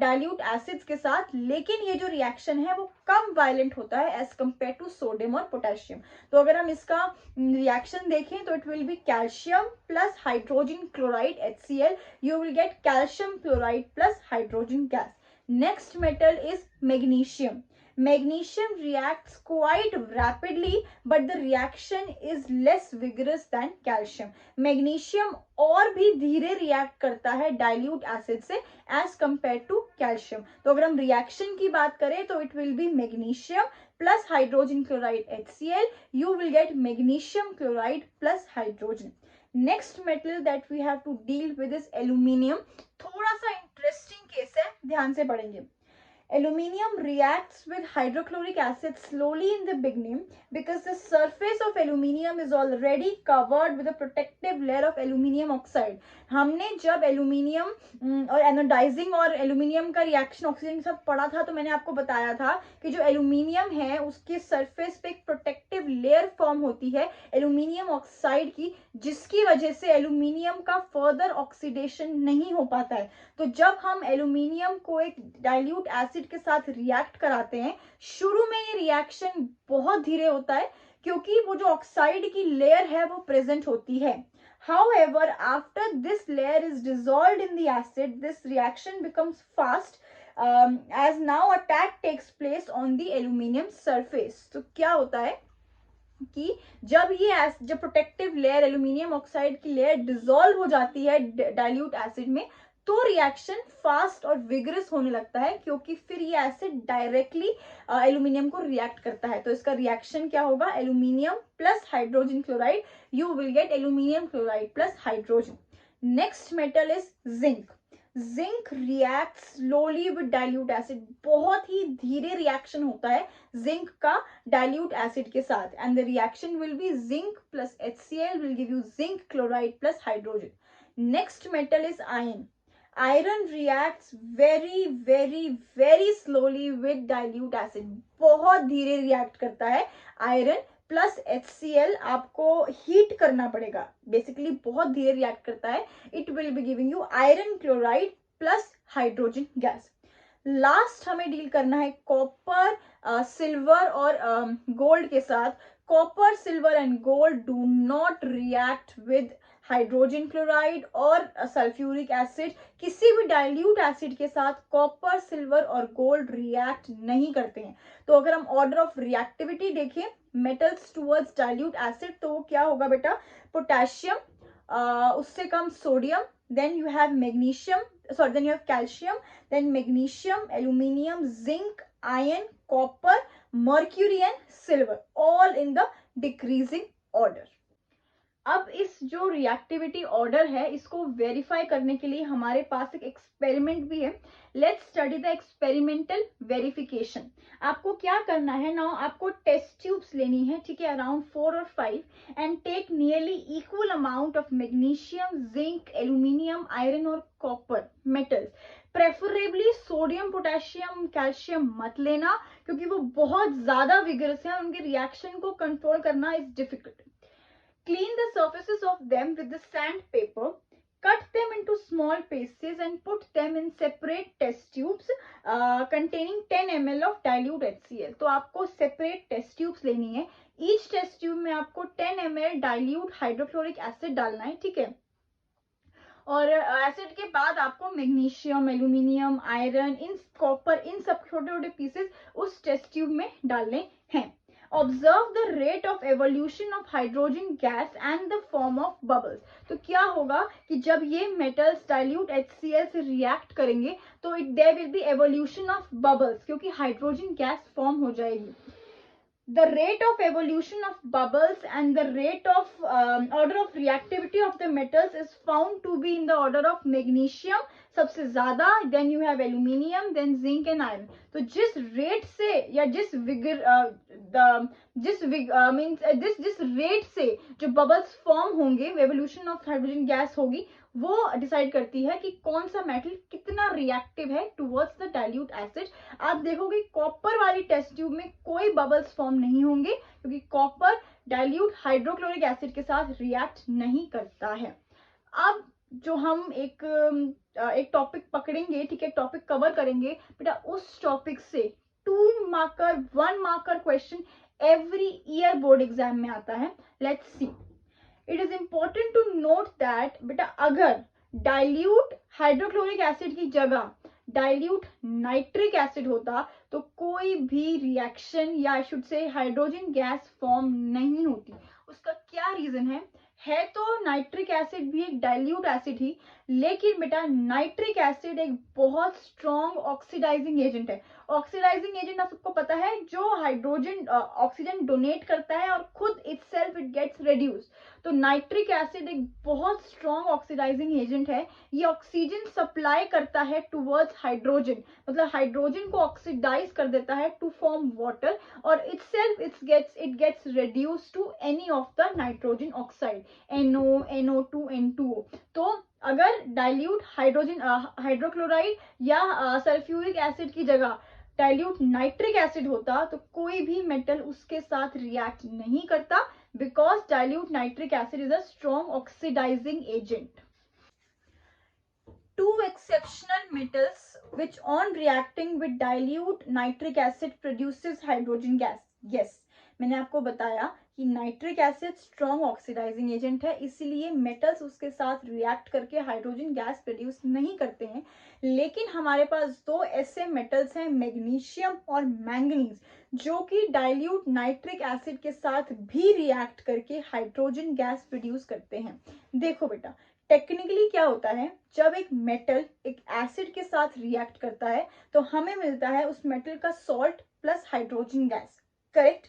dilute acids के साथ, लेकिन ये जो रिएक्शन है वो कम वायलेंट होता है एज कंपेयर टू सोडियम और पोटेशियम. तो अगर हम इसका रिएक्शन देखें तो it will be calcium plus hydrogen chloride HCl. You will gate calcium chloride plus hydrogen gas. Next metal is magnesium. Magnesium reacts quite rapidly, but the reaction is less vigorous than calcium. Magnesium और भी धीरे react करता है dilute acid से as compare to calcium. तो अगर हम reaction की बात करें तो it will be magnesium plus hydrogen chloride HCl. You will get magnesium chloride plus hydrogen. Next metal that we have to deal with is aluminium. थोड़ा सा इंटरेस्टिंग केस है, ध्यान से पढ़ेंगे. Aluminium reacts with hydrochloric acid slowly in the beginning because the surface of aluminium is already covered with a protective layer of aluminium oxide. हमने जब aluminium और anodising और एल्यूमिनियम का रिएक्शन ऑक्सीजन के साथ पढ़ा था तो मैंने आपको बताया था कि जो एल्यूमिनियम है उसके सरफेस पे एक प्रोटेक्टिव लेयर फॉर्म होती है एल्यूमिनियम ऑक्साइड की, जिसकी वजह से एल्यूमिनियम का फर्दर ऑक्सीडेशन नहीं हो पाता है. तो जब हम एल्यूमिनियम को एक डाइल्यूट एसिड के साथ रिएक्ट कराते हैं, शुरू में ये रिएक्शन बहुत धीरे होता है क्योंकि वो जो ऑक्साइड की लेयर है वो प्रेजेंट होती है. However, after this layer is dissolved in the acid, this reaction becomes fast as now attack takes place on the aluminium surface. तो क्या होता है कि जब प्रोटेक्टिव लेयर एल्यूमिनियम ऑक्साइड की लेयर डिसॉल्व हो जाती है डाइल्यूट एसिड में, तो रिएक्शन फास्ट और विगरस होने लगता है क्योंकि फिर ये एसिड डायरेक्टली एल्यूमिनियम को रिएक्ट करता है. तो इसका रिएक्शन क्या होगा? Aluminium plus hydrogen chloride. You will gate aluminium chloride plus hydrogen. Next metal is zinc. Zinc react slowly with dilute acid. बहुत ही धीरे रिएक्शन होता है जिंक का डाइल्यूट एसिड के साथ, and the reaction will be zinc plus HCl will give you zinc chloride plus hydrogen. Next metal is iron. Iron reacts very very very slowly with dilute acid. बहुत धीरे react करता है iron plus HCl. आपको heat करना पड़ेगा, basically बहुत धीरे react करता है. It will be giving you iron chloride plus hydrogen gas. Last हमें डील करना है कॉपर, सिल्वर और गोल्ड के साथ. Copper, silver and gold do not react with hydrogen chloride और सल्फ्यूरिक एसिड. किसी भी डाइल्यूट एसिड के साथ कॉपर, सिल्वर और गोल्ड रिएक्ट नहीं करते हैं. तो अगर हम ऑर्डर ऑफ रिएक्टिविटी देखें मेटल्स टुवर्ड्स डाइल्यूट एसिड, तो वो क्या होगा बेटा? पोटेशियम, उससे कम sodium, then you have magnesium, sorry, then you have calcium, then magnesium, aluminium, zinc, iron, copper, mercury and silver, all in the decreasing order. अब इस जो रिएक्टिविटी ऑर्डर है इसको वेरीफाई करने के लिए हमारे पास एक एक्सपेरिमेंट भी है. Let's study the experimental verification. आपको क्या करना है ना, आपको टेस्ट ट्यूब्स लेनी है, ठीक है, अराउंड 4 और 5, and take nearly equal amount of magnesium, zinc, aluminium, iron और copper metals. Preferably sodium, potassium, calcium मत लेना क्योंकि वो बहुत ज्यादा विगरस है, उनके रिएक्शन को कंट्रोल करना is difficult. Clean the surfaces of them with the sandpaper. cut them into small pieces and put them in separate test tubes containing 10 ml of dilute HCl. तो आपको separate test tubes लेनी है. Each test tube में आपको 10 ml dilute hydrochloric acid डालना है, ठीक है. और एसिड के बाद आपको मैग्नीशियम, एल्यूमिनियम, आयरन, इन कॉपर, इन सब छोटे छोटे पीसेस उस टेस्ट ट्यूब में डालने हैं. Observe the rate of evolution of hydrogen gas and the form of bubbles. तो क्या होगा कि जब ये मेटल्स डाइल्यूट HCl से रिएक्ट करेंगे तो there will be evolution of bubbles, क्योंकि हाइड्रोजन गैस फॉर्म हो जाएगी. The rate of evolution of bubbles and the rate of order of reactivity of the metals is found to be in the order of magnesium सबसे ज्यादा, then you have aluminium, then zinc and iron. तो जिस rate से या जिस rate से जो bubbles form होंगे, एवोल्यूशन ऑफ हाइड्रोजन गैस होगी, वो डिसाइड करती है कि कौन सा मेटल कितना रिएक्टिव है टुवर्ड्स द डाइल्यूट एसिड. आप देखोगे कॉपर वाली टेस्ट ट्यूब में कोई बबल्स फॉर्म नहीं होंगे, क्योंकि कॉपर डाइल्यूट हाइड्रोक्लोरिक एसिड के साथ रिएक्ट नहीं करता है. अब जो हम एक टॉपिक पकड़ेंगे, ठीक है, टॉपिक कवर करेंगे बेटा, उस टॉपिक से 2 marker 1 marker question every year board exam में आता है. Let's see. It is important to note that बेटा, अगर डाइल्यूट हाइड्रोक्लोरिक एसिड की जगह डाइल्यूट नाइट्रिक एसिड होता तो कोई भी रिएक्शन या I should say hydrogen gas form नहीं होती. उसका क्या रीजन है तो नाइट्रिक एसिड भी एक डाइल्यूट एसिड ही, लेकिन बेटा नाइट्रिक एसिड एक बहुत स्ट्रॉन्ग ऑक्सीडाइजिंग एजेंट है. ऑक्सीडाइजिंग एजेंट आप सबको पता है, जो हाइड्रोजन ऑक्सीजन डोनेट करता है और खुद इटसेल्फ इट गेट्स रिड्यूस. तो नाइट्रिक एसिड एक बहुत स्ट्रॉन्ग ऑक्सीडाइजिंग एजेंट है. ये ऑक्सीजन सप्लाई करता है टुवर्ड्स हाइड्रोजन, मतलब हाइड्रोजन को ऑक्सीडाइज कर देता है टू फॉर्म वाटर, और itself it gets reduce to any of the nitrogen oxide, NO, NO2, N2O. तो अगर डाइल्यूट हाइड्रोक्लोराइड या सल्फ्यूरिक एसिड की जगह डाइल्यूट नाइट्रिक एसिड होता तो कोई भी मेटल उसके साथ रिएक्ट नहीं करता, because dilute nitric acid is a strong oxidising agent. 2 exceptional metals which on reacting with dilute nitric acid produces hydrogen gas. Yes, मैंने आपको बताया कि nitric acid strong oxidising agent है, इसीलिए मेटल्स उसके साथ रिएक्ट करके हाइड्रोजन गैस प्रोड्यूस नहीं करते हैं. लेकिन हमारे पास 2 ऐसे मेटल्स हैं, मैग्नीशियम और मैंगनीज, जो कि डाइल्यूट नाइट्रिक एसिड के साथ भी रिएक्ट करके हाइड्रोजन गैस प्रोड्यूस करते हैं. देखो बेटा, टेक्निकली क्या होता है, जब एक मेटल एक एसिड के साथ रिएक्ट करता है तो हमें मिलता है उस मेटल का salt plus hydrogen gas, correct.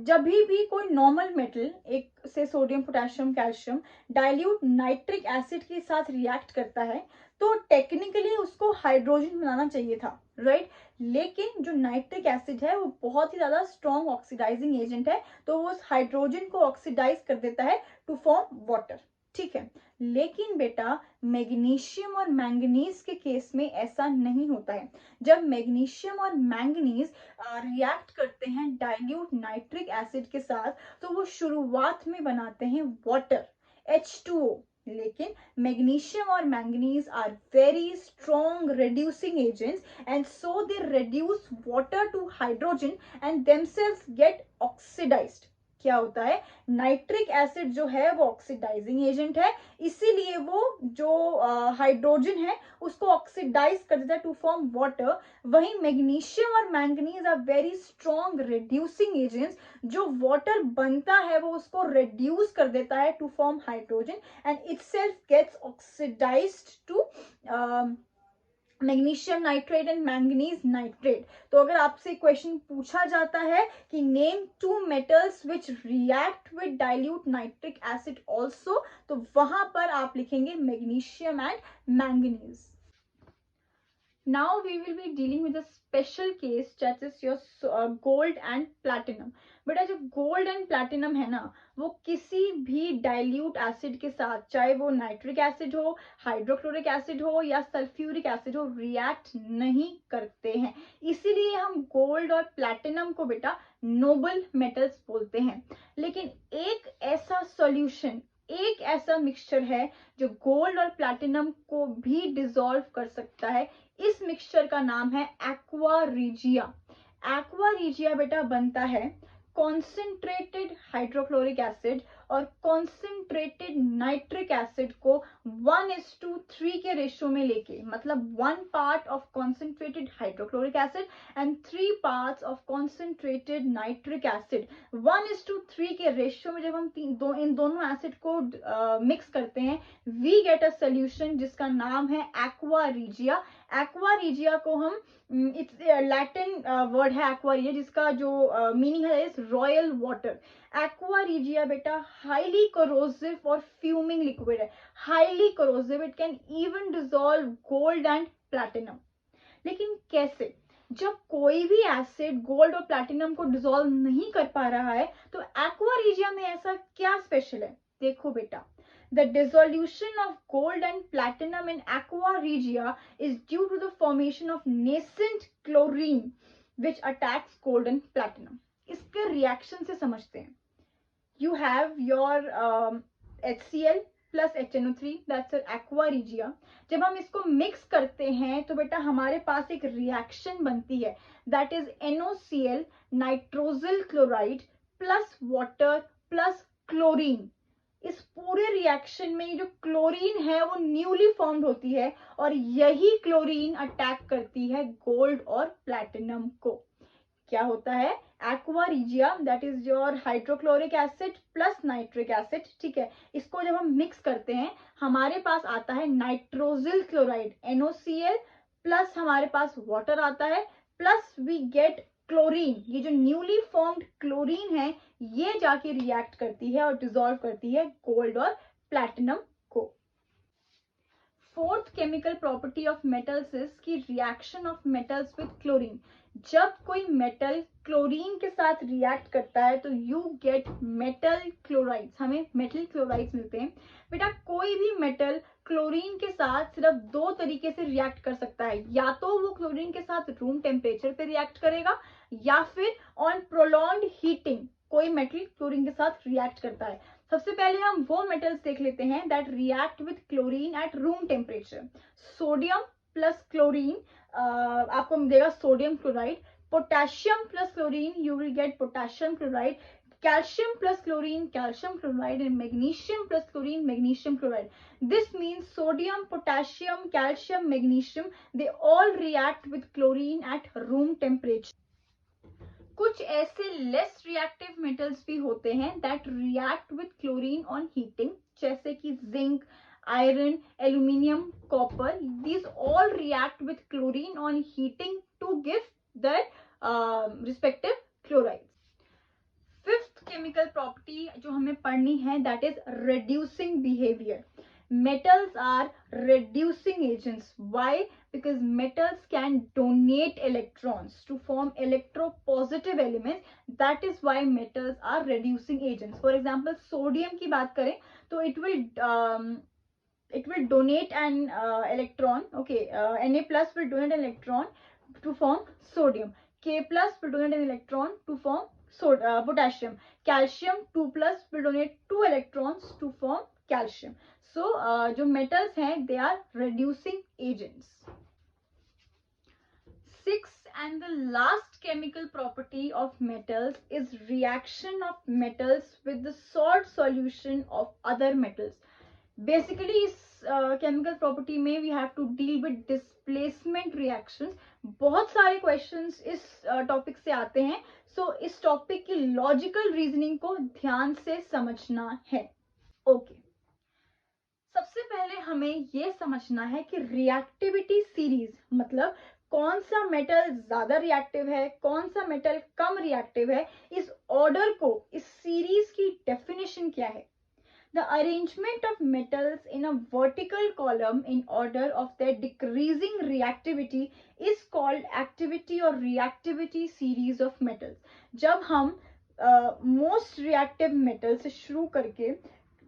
जब भी कोई नॉर्मल मेटल, एक से sodium, potassium, calcium, dilute nitric acid के साथ रिएक्ट करता है तो टेक्निकली उसको हाइड्रोजन बनाना चाहिए था, राइट. लेकिन जो नाइट्रिक एसिड है वो बहुत ही ज्यादा स्ट्रॉन्ग ऑक्सीडाइजिंग एजेंट है, तो वो उस हाइड्रोजन को ऑक्सीडाइज कर देता है टू फॉर्म वाटर, ठीक है. लेकिन बेटा मैग्नीशियम और मैंगनीज के केस में ऐसा नहीं होता है. जब मैग्नीशियम और मैंगनीज रिएक्ट करते हैं डाइल्यूट नाइट्रिक एसिड के साथ तो वो शुरुआत में बनाते हैं वाटर, H2O. लेकिन मैग्नीशियम और manganese are very strong reducing agents and so they reduce water to hydrogen and themselves get oxidized. क्या होता है, नाइट्रिक एसिड जो है वो ऑक्सीडाइजिंग एजेंट है, इसीलिए वो जो हाइड्रोजन है उसको ऑक्सीडाइज कर देता है टू फॉर्म वाटर. वहीं मैग्नीशियम और manganese are very strong reducing agents, जो वाटर बनता है वो उसको रिड्यूस कर देता है to form hydrogen and itself gets oxidised to magnesium nitrate and manganese nitrate. तो अगर आपसे क्वेश्चन पूछा जाता है कि name 2 metals which react with dilute nitric acid also, तो वहां पर आप लिखेंगे magnesium and manganese. Now we will be dealing with a special case that is your gold and platinum. बेटा जो गोल्ड एंड प्लैटिनम है ना, वो किसी भी डाइल्यूट एसिड के साथ, चाहे वो नाइट्रिक एसिड हो, हाइड्रोक्लोरिक एसिड हो या सल्फ्यूरिक एसिड हो, रिएक्ट नहीं करते हैं. इसीलिए हम गोल्ड और प्लैटिनम को बेटा नोबल मेटल्स बोलते हैं. लेकिन एक ऐसा सॉल्यूशन एक ऐसा मिक्सचर है जो गोल्ड और प्लैटिनम को भी डिसॉल्व कर सकता है। इस मिक्सचर का नाम है एक्वा रिजिया। एक्वा रिजिया बेटा बनता है कॉन्सेंट्रेटेड हाइड्रोक्लोरिक एसिड और कॉन्सेंट्रेटेड नाइट्रिक एसिड को 1:3 के रेशियो में लेके, मतलब 1 part of concentrated hydrochloric acid and 3 parts of concentrated nitric acid 1:3 के रेशियो में जब हम इन दोनों एसिड को मिक्स करते हैं, वी गेट अ सोल्यूशन जिसका नाम है एक्वा रिजिया। एक्वा रिजिया को हम इट्स लैटिन वर्ड है एक्वा रिजिया, जिसका जो मीनिंग है is royal water. Aqua regia बेटा हाईली कोरोसिव और फ्यूमिंग लिक्विड है, highly corrosive, it can even dissolve gold and platinum. लेकिन कैसे? जब कोई भी एसिड गोल्ड और प्लैटिनम को डिसॉल्व नहीं कर पा रहा है तो एक्वा रिजिया में ऐसा क्या स्पेशल है? देखो बेटा, the dissolution of gold and platinum in aqua regia is due to the formation of nascent chlorine which attacks gold and platinum. इसके रिएक्शन से समझते हैं। You have your HCl plus HNO3, that's your aqua regia. जब हम इसको mix करते हैं तो बेटा हमारे पास एक रिएक्शन बनती है, that is NOCl nitrosyl chloride plus water plus chlorine. इस पूरे रिएक्शन में जो क्लोरीन है वो न्यूली फॉर्म्ड होती है और यही क्लोरीन अटैक करती है गोल्ड और प्लैटिनम को। क्या होता है? Aqua regia, that is your hydrochloric acid plus nitric acid, ठीक है। इसको जब हम मिक्स करते हैं हमारे पास आता है नाइट्रोजिल क्लोराइड NOCl प्लस हमारे पास वाटर आता है प्लस वी गेट क्लोरीन। ये जो न्यूली फॉर्म्ड क्लोरीन है ये जाके रिएक्ट करती है और डिसॉल्व करती है गोल्ड और प्लैटिनम को। Fourth chemical property of metals is की reaction of metals with chlorine. जब कोई मेटल क्लोरीन के साथ रिएक्ट करता है तो यू गेट मेटल क्लोराइड्स, हमें मेटल क्लोराइड्स मिलते हैं। बेटा कोई भी मेटल क्लोरीन के साथ सिर्फ दो तरीके से रिएक्ट कर सकता है, या तो वो क्लोरीन के साथ रूम टेम्परेचर पे रिएक्ट करेगा या फिर ऑन प्रोलॉन्ग्ड हीटिंग कोई मेटल क्लोरीन के साथ रिएक्ट करता है। सबसे पहले हम वो मेटल्स देख लेते हैं that react with chlorine at room temperature. Sodium plus chlorine आपको देगा sodium chloride. Potassium plus chlorine you will gate potassium chloride. calcium plus chlorine calcium chloride and magnesium plus chlorine magnesium chloride. This means sodium, potassium, calcium, magnesium, they all react with chlorine at room temperature. कुछ ऐसे less reactive metals भी होते हैं that react with chlorine on heating, जैसे कि zinc, iron, aluminium, copper, these all react with chlorine on heating to give that respective chlorides. Fifth chemical property जो हमें पढ़नी है that is reducing behavior. Metals are reducing agents. Why? Because metals can donate electrons to form electropositive elements. That is why metals are reducing agents. For example, sodium की बात करें तो it will donate an electron. Okay, Na plus will donate an electron to form sodium. K plus will donate an electron to form potassium. Calcium 2 plus will donate 2 electrons to form calcium. So जो metals हैं they are reducing agents. Sixth and the last chemical property of metals is reaction of metals with the salt solution of other metals. Basically इस chemical property में we have to deal with displacement reactions. बहुत सारे questions इस topic से आते हैं, so इस topic की logical reasoning को ध्यान से समझना है। Okay. सबसे पहले हमें ये समझना है कि रिएक्टिविटी सीरीज मतलब कौन सा मेटल ज्यादा रिएक्टिव है, कौन सा मेटल कम रिएक्टिव है, इस ऑर्डर को, इस सीरीज की डेफिनेशन क्या है? The arrangement of metals in a vertical column in order of their decreasing reactivity is called activity or reactivity series of metals. जब हम most reactive metal से शुरू करके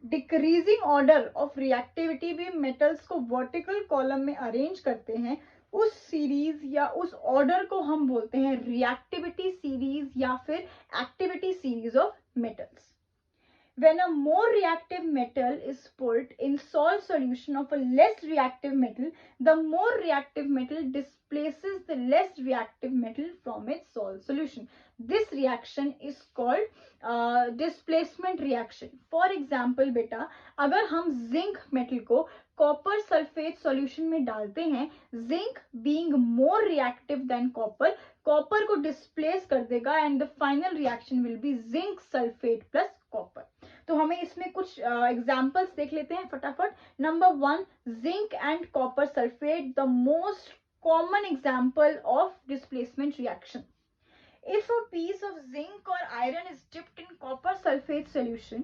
डिक्रीजिंग ऑर्डर ऑफ रिएक्टिविटी भी metals को vertical column में arrange करते हैं, उस सीरीज या उस ऑर्डर को हम बोलते हैं रिएक्टिविटी सीरीज या फिर activity series of metals. When a more reactive metal is put in salt solution of a less reactive metal, the more reactive metal displaces the less reactive metal from its salt solution. This reaction is called displacement reaction. For example बेटा, अगर हम zinc metal को copper sulphate solution में डालते हैं, zinc being more reactive than copper, copper को displace कर देगा and the final reaction will be zinc sulphate plus copper. तो हमें इसमें कुछ एग्जांपल्स देख लेते हैं फटाफट. Number 1, zinc and copper sulphate, the most common example of displacement reaction. If a piece of zinc or iron is dipped in copper sulfate solution,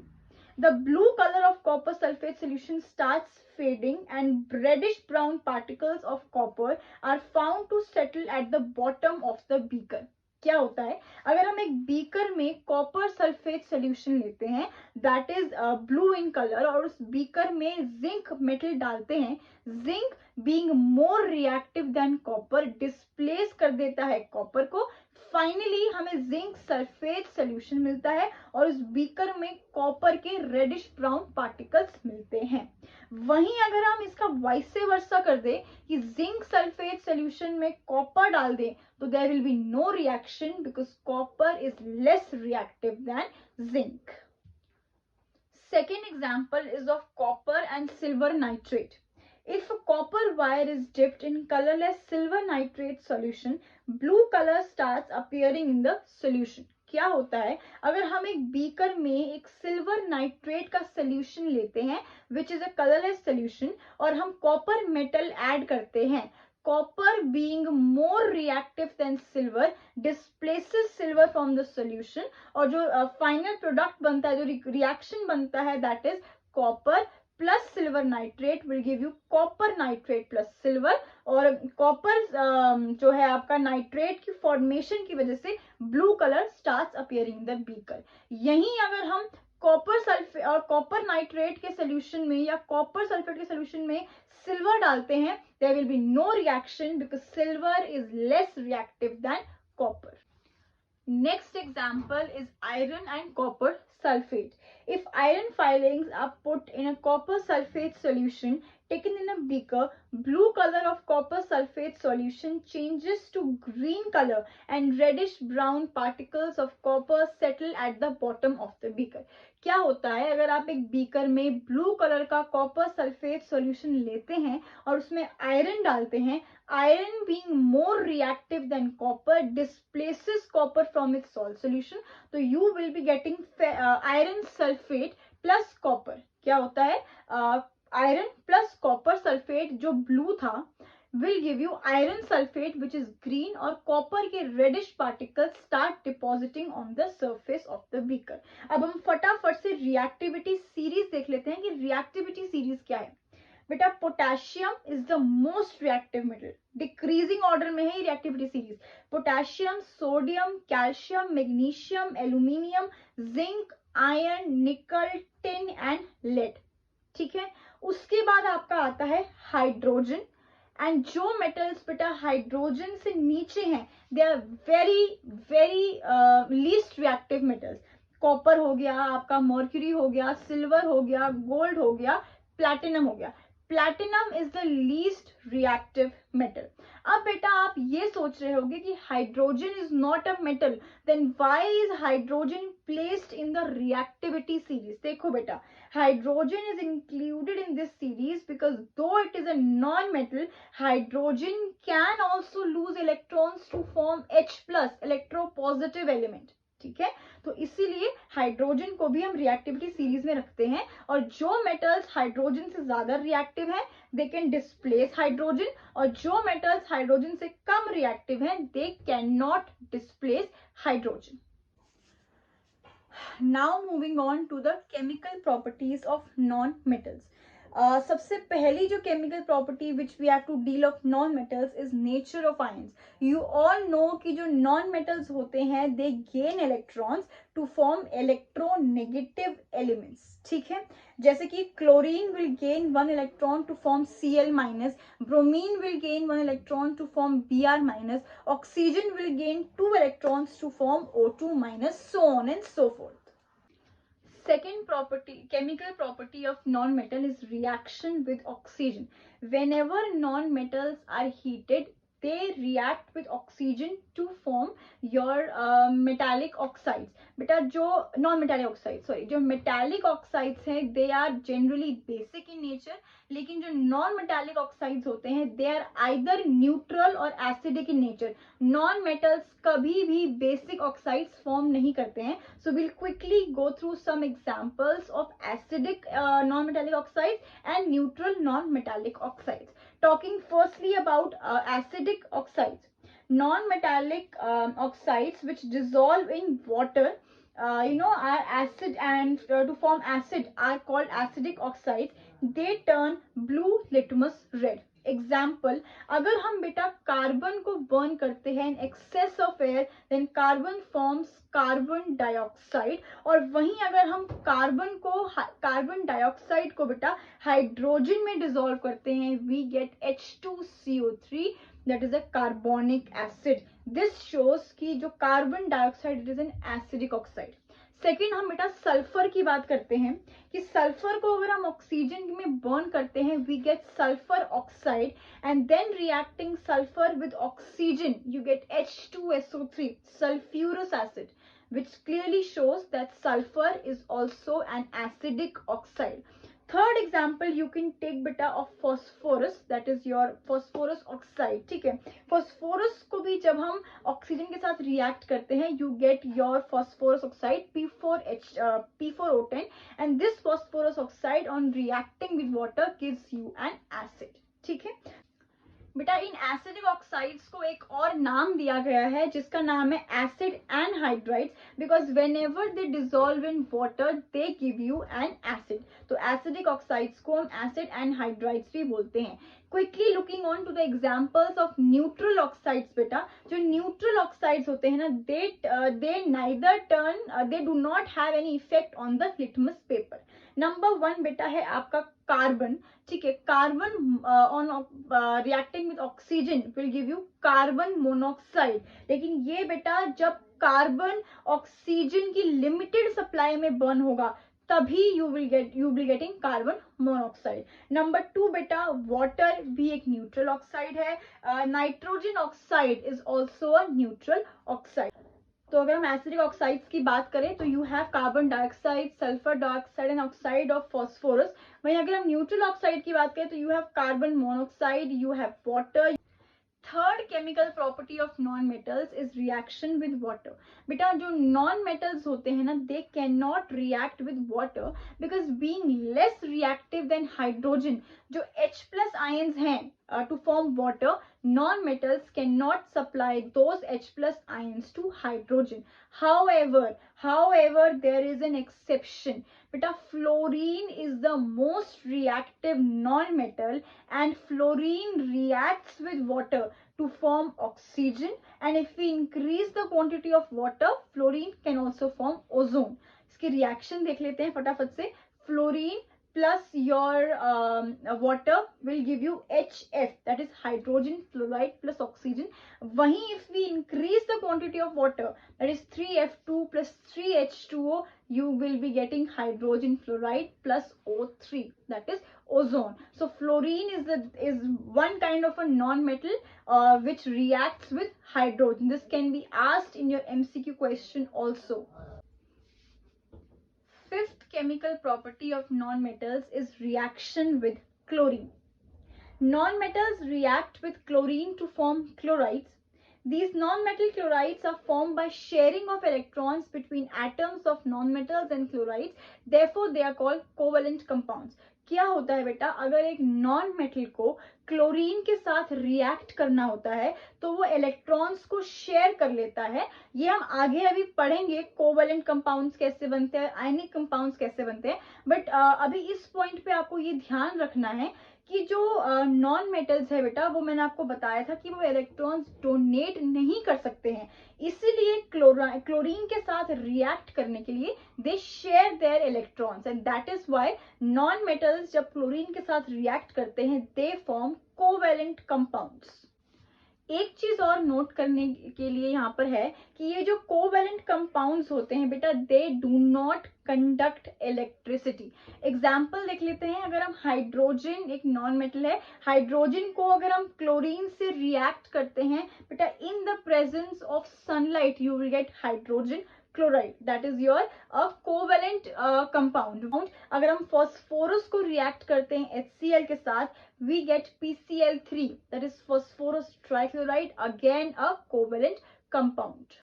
the blue color of copper sulfate solution starts fading and reddish brown particles of copper are found to settle at the bottom of the beaker. क्या होता है, अगर हम एक beaker में copper sulphate solution लेते हैं that is blue in colour और उस बीकर में जिंक मेटल डालते हैं, zinc being more reactive than copper displace कर देता है कॉपर को, फाइनली हमें जिंक सल्फेट सोल्यूशन मिलता है और उस बीकर में कॉपर के रेडिश ब्राउन पार्टिकल्स मिलते हैं. वहीं अगर हम इसका वाइस वर्सा कर दे कि जिंक सल्फेट सोल्यूशन में कॉपर डाल दें तो there will be no reaction because copper is less reactive than zinc. Second example is of copper and silver nitrate. If a copper wire is dipped in colorless silver nitrate solution, blue color starts appearing in the solution. क्या होता है, अगर हम एक beaker में एक silver nitrate का solution लेते हैं which is a colourless solution और हम कॉपर मेटल ऐड करते हैं, copper being more reactive than silver displaces silver from the solution और जो फाइनल प्रोडक्ट बनता है, जो रिएक्शन बनता है that is copper plus silver nitrate will give you copper nitrate plus silver. और कॉपर जो है आपका नाइट्रेट की फॉर्मेशन की वजह से blue colour starts appearing in the beaker. यहीं अगर हम कॉपर सल्फेट और कॉपर नाइट्रेट के सोल्यूशन में या कॉपर सल्फेट के सोल्यूशन में सिल्वर डालते हैं, there will be no reaction because silver is less reactive than copper. Next example is iron and copper sulfate. If iron filings are put in a copper sulfate solution taken in a beaker, blue color of copper sulfate solution changes to green color and reddish brown particles of copper settle at the bottom of the beaker. क्या होता है, अगर आप एक beaker में blue colour का copper sulphate solution लेते हैं और उसमें आयरन डालते हैं, iron being more reactive than copper displaces copper from its salt solution, तो you will be getting iron sulphate plus copper. क्या होता है, आयरन प्लस कॉपर सल्फेट जो ब्लू था will give you iron sulfate which is green और copper के reddish particles start depositing on the surface of the beaker. अब हम फटाफट से रिएक्टिविटी सीरीज देख लेते हैं कि रिएक्टिविटी सीरीज क्या है. बेटा potassium is the most reactive metal, decreasing order में है reactivity series. Potassium, sodium, calcium, magnesium, aluminium, zinc, iron, nickel, tin and lead. ठीक है, उसके बाद आपका आता है हाइड्रोजन. एंड जो मेटल्स बेटा हाइड्रोजन से नीचे हैं they are very very least reactive metals. Copper हो गया आपका, मर्क्यूरी हो गया, सिल्वर हो गया, गोल्ड हो गया, प्लैटिनम हो गया. Platinum is the least reactive metal. अब बेटा आप ये सोच रहे होंगे कि hydrogen is not a metal, then why is hydrogen placed in the reactivity series. देखो बेटा, hydrogen is included in this series because though it is a non-metal, hydrogen can also lose electrons to form H plus electropositive element. ठीक है, तो इसीलिए hydrogen को भी हम reactivity series में रखते हैं और जो मेटल्स हाइड्रोजन से ज्यादा रिएक्टिव हैं दे कैन डिस्प्लेस हाइड्रोजन और जो मेटल्स हाइड्रोजन से कम रिएक्टिव हैं दे can not displace hydrogen. Now moving on to the chemical properties of non-metals. सबसे पहली जो chemical property which we have to deal of non-metals is nature of ions. You all know कि जो non-metals होते हैं they gain electrons to form electronegative elements. ठीक है, जैसे कि chlorine will gain 1 electron to form Cl minus, bromine will gain 1 electron to form Br minus, oxygen will gain 2 electrons to form O2 minus, so on and so forth. second chemical property of non-metal is reaction with oxygen. Whenever non-metals are heated, they react with oxygen to form your metallic oxides. बेटा जो non metallic oxide sorry जो metallic oxides हैं they are generally basic in nature, लेकिन जो non metallic oxides होते हैं they are either neutral और acidic in nature. Non metals कभी भी बेसिक ऑक्साइड्स फॉर्म नहीं करते हैं. So will quickly go through some examples of acidic non metallic oxides and neutral non metallic oxides. Talking firstly about acidic oxides. Non-metallic oxides which dissolve in water, are acid, and to form acid are called acidic oxides. They turn blue litmus red. Example, अगर हम बेटा carbon को burn करते हैं in excess of air, then carbon forms carbon dioxide. और वहीं अगर हम कार्बन डाइऑक्साइड को बेटा हाइड्रोजन में डिसॉल्व करते हैं, we get H2CO3, that is a carbonic acid. This shows कि जो carbon dioxide it is an acidic oxide. Second, हम बेटा सल्फर की बात करते हैं कि सल्फर को अगर हम ऑक्सीजन में बर्न करते हैं, we get sulphur oxide, and then reacting sulphur with oxygen you get H2SO3, sulphurous acid, which clearly shows that sulfur is also an acidic oxide. Third example you can take beta of phosphorus, that is your phosphorus oxide. ठीक है, phosphorus को भी जब हम oxygen के साथ react करते हैं, you get your phosphorus oxide P4O10, and this phosphorus oxide on reacting with water gives you an acid. ठीक है बेटा, इन एसिडिक ऑक्साइड्स को एक और नाम दिया गया है जिसका नाम है acid anhydrides, because whenever they dissolve in water they give you an acid. तो एसिडिक ऑक्साइड्स को हम एसिड एनहाइड्राइड्स भी बोलते हैं. Quickly looking on to the examples of neutral oxides. बेटा जो न्यूट्रल ऑक्साइड्स होते हैं ना, they neither turn, they do not have any effect on the litmus paper. Number 1 बेटा है आपका कार्बन. ठीक है, carbon on reacting with oxygen will give you carbon monoxide. लेकिन ये बेटा जब कार्बन ऑक्सीजन की लिमिटेड सप्लाई में बर्न होगा तभी you will getting carbon monoxide. Number 2 बेटा वाटर भी एक न्यूट्रल ऑक्साइड है. Nitrogen oxide is also a neutral oxide. तो अगर हम एसिडिक ऑक्साइड्स की बात करें तो you have carbon dioxide, sulphur dioxide and oxide of phosphorus. वहीं अगर हम न्यूट्रल ऑक्साइड की बात करें तो you have carbon monoxide, you have water. Third chemical property of non metals is reaction with water. बेटा जो नॉन मेटल्स होते हैं ना, they can not react with water because being less reactive than hydrogen. जो H+ ions हैं to form water, non metals can not supply those H+ ions to hydrogen. However, there is an exception. Beta, fluorine is the most reactive non-metal, and fluorine reacts with water to form oxygen, and if we increase the quantity of water, fluorine can also form ozone. इसकी reaction देख लेते हैं फटाफट से. Fluorine plus your water will give you HF, that is hydrogen fluoride plus oxygen. वहीं if we increase the quantity of water, that is 3F2 plus 3H2O, you will be getting hydrogen fluoride plus O3, that is ozone. So fluorine is one kind of a non-metal which reacts with hydrogen. This can be asked in your MCQ question also. Fifth chemical property of non-metals is reaction with chlorine. Non-metals react with chlorine to form chlorides. These non-metal chlorides are formed by sharing of electrons between atoms of non-metals and chlorides. Therefore, they are called covalent compounds. क्या होता है बेटा, अगर एक non metal को chlorine के साथ react करना होता है तो वो इलेक्ट्रॉन्स को शेयर कर लेता है. ये हम आगे अभी पढ़ेंगे कोवलेंट कंपाउंड्स कैसे बनते हैं, आयनिक कंपाउंड्स कैसे बनते हैं. बट अभी इस पॉइंट पे आपको ये ध्यान रखना है कि जो नॉन मेटल्स है बेटा, वो मैंने आपको बताया था कि वो इलेक्ट्रॉन्स डोनेट नहीं कर सकते हैं. इसीलिए क्लोरीन के साथ रिएक्ट करने के लिए they share their electrons, and that is why non metals जब क्लोरीन के साथ रिएक्ट करते हैं दे फॉर्म कोवैलेंट कंपाउंड्स. एक चीज और नोट करने के लिए यहाँ पर है कि ये जो कोवेलेंट कंपाउंड्स होते हैं बेटा, दे do not conduct electricity. Example देख लेते हैं। अगर हम हाइड्रोजन, एक नॉन मेटल है, हाइड्रोजन को अगर हम क्लोरीन से रिएक्ट करते हैं बेटा, in the presence of sunlight you will gate hydrogen chloride, that is your covalent compound. अगर हम फॉस्फोरस को रिएक्ट करते हैं HCl के साथ, we get PCl3, that is phosphorus trichloride, again a covalent compound.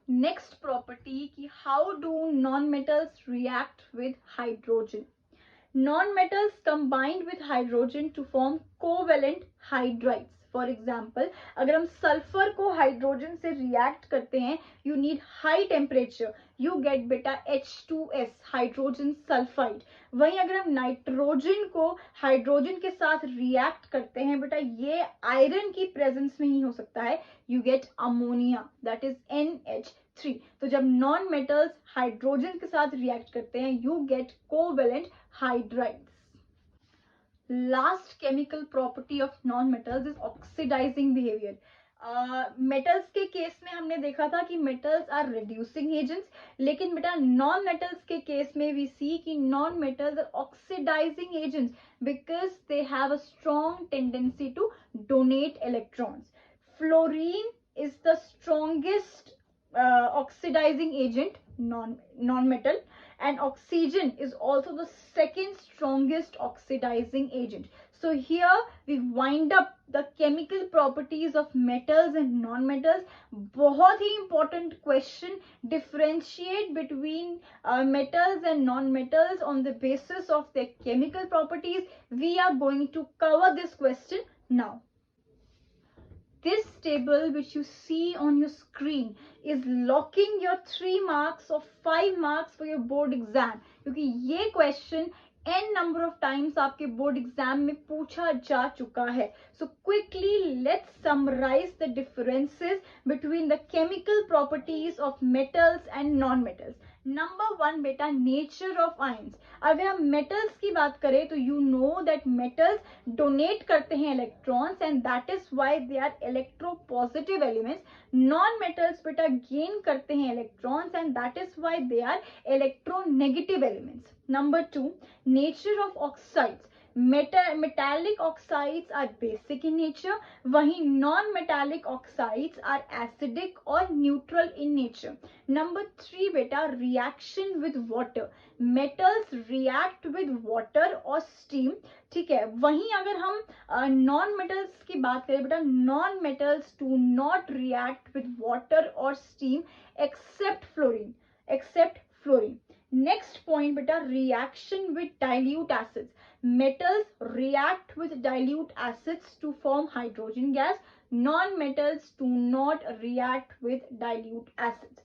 Next property ki how do non-metals react with hydrogen. Non-metals combined with hydrogen to form covalent hydrides. For example अगर हम sulphur को hydrogen से react करते हैं, you need high temperature, you get बेटा H2S, hydrogen sulphide. वहीं अगर हम नाइट्रोजन को हाइड्रोजन के साथ रिएक्ट करते हैं बेटा, ये आयरन की प्रेजेंस में ही हो सकता है, you get ammonia, that is NH3। तो जब नॉन मेटल्स हाइड्रोजन के साथ रिएक्ट करते हैं, you get covalent hydrides. Last chemical property of non metals is oxidising behaviour. Metals के केस में हमने देखा था कि मेटल्स आर रिड्यूसिंग एजेंट्स, लेकिन बेटा नॉन मेटल्स के केस में वी सी कि non metals are oxidising agents because they have a strong tendency to donate electrons. Fluorine is the strongest oxidizing agent, non-metal, and oxygen is also the second strongest oxidizing agent. So here we wind up the chemical properties of metals and non-metals. बहुत ही important question, differentiate between metals and non-metals on the basis of their chemical properties. We are going to cover this question now. This table which you see on your screen is locking your 3 marks or 5 marks for your board exam, क्योंकि ये question n number of times आपके board exam में पूछा जा चुका है. So quickly let's summarize the differences between the chemical properties of metals and non-metals. Number 1 बेटा, nature of ions. अगर हम metals की बात करें तो you know that metals donate करते हैं electrons and that is why they are electropositive elements. Non-metals बेटा gain करते हैं electrons and that is why they are electronegative elements. Number 2, nature of oxides. Metallic oxides are basic in nature, वहीं non-metallic oxides are acidic or neutral in nature. Number 3 बेटा, reaction with water. Metals react with water or steam, ठीक है. वहीं अगर हम non-metals की बात करें बेटा, non-metals do not react with water or steam except fluorine. Next point बेटा, reaction with dilute acids. Metals react with dilute acids to form hydrogen gas. Non-metals do not react with dilute acids.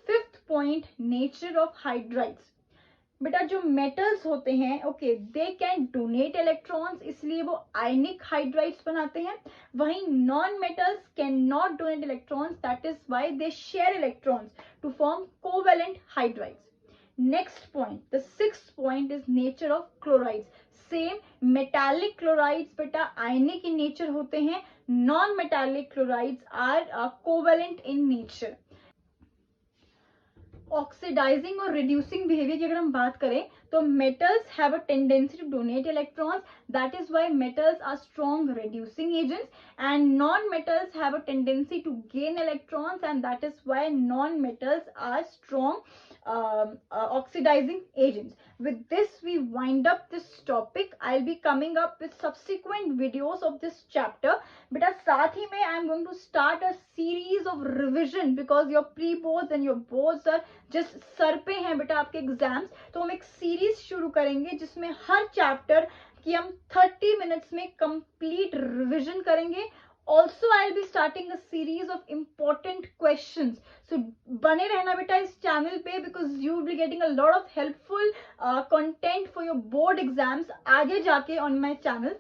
Fifth point, nature of hydrides. बेटा जो metals होते हैं, okay, they can donate electrons, इसलिए वो ionic hydrides बनाते हैं. वहीं non metals can not donate electrons, that is why they share electrons to form covalent hydrides. Next point, the sixth point is nature of chlorides. Same, metallic chlorides बेटा ionic in nature होते हैं, non-metallic chlorides are covalent in nature. Oxidising और reducing behaviour की अगर हम बात करें तो metals have a tendency to donate electrons, that is why metals are strong reducing agents, and non metals have a tendency to gain electrons and that is why non metals are strong oxidizing agents. With this we wind up this topic. I'll be coming up with subsequent videos of this chapter. बेटा साथ ही में I am going to start a series of revision because your pre-boards and your boards are just sir पे हैं बेटा आपके exams. तो हम एक सीरीज शुरू करेंगे जिसमें हर चैप्टर की हम 30 मिनट्स में कंप्लीट रिविजन करेंगे. Also, I'll be starting a series of important questions. So, बने रहना बेटा इस चैनल पे because you will be getting a lot of helpful content for your board exams आगे जाके on my channel.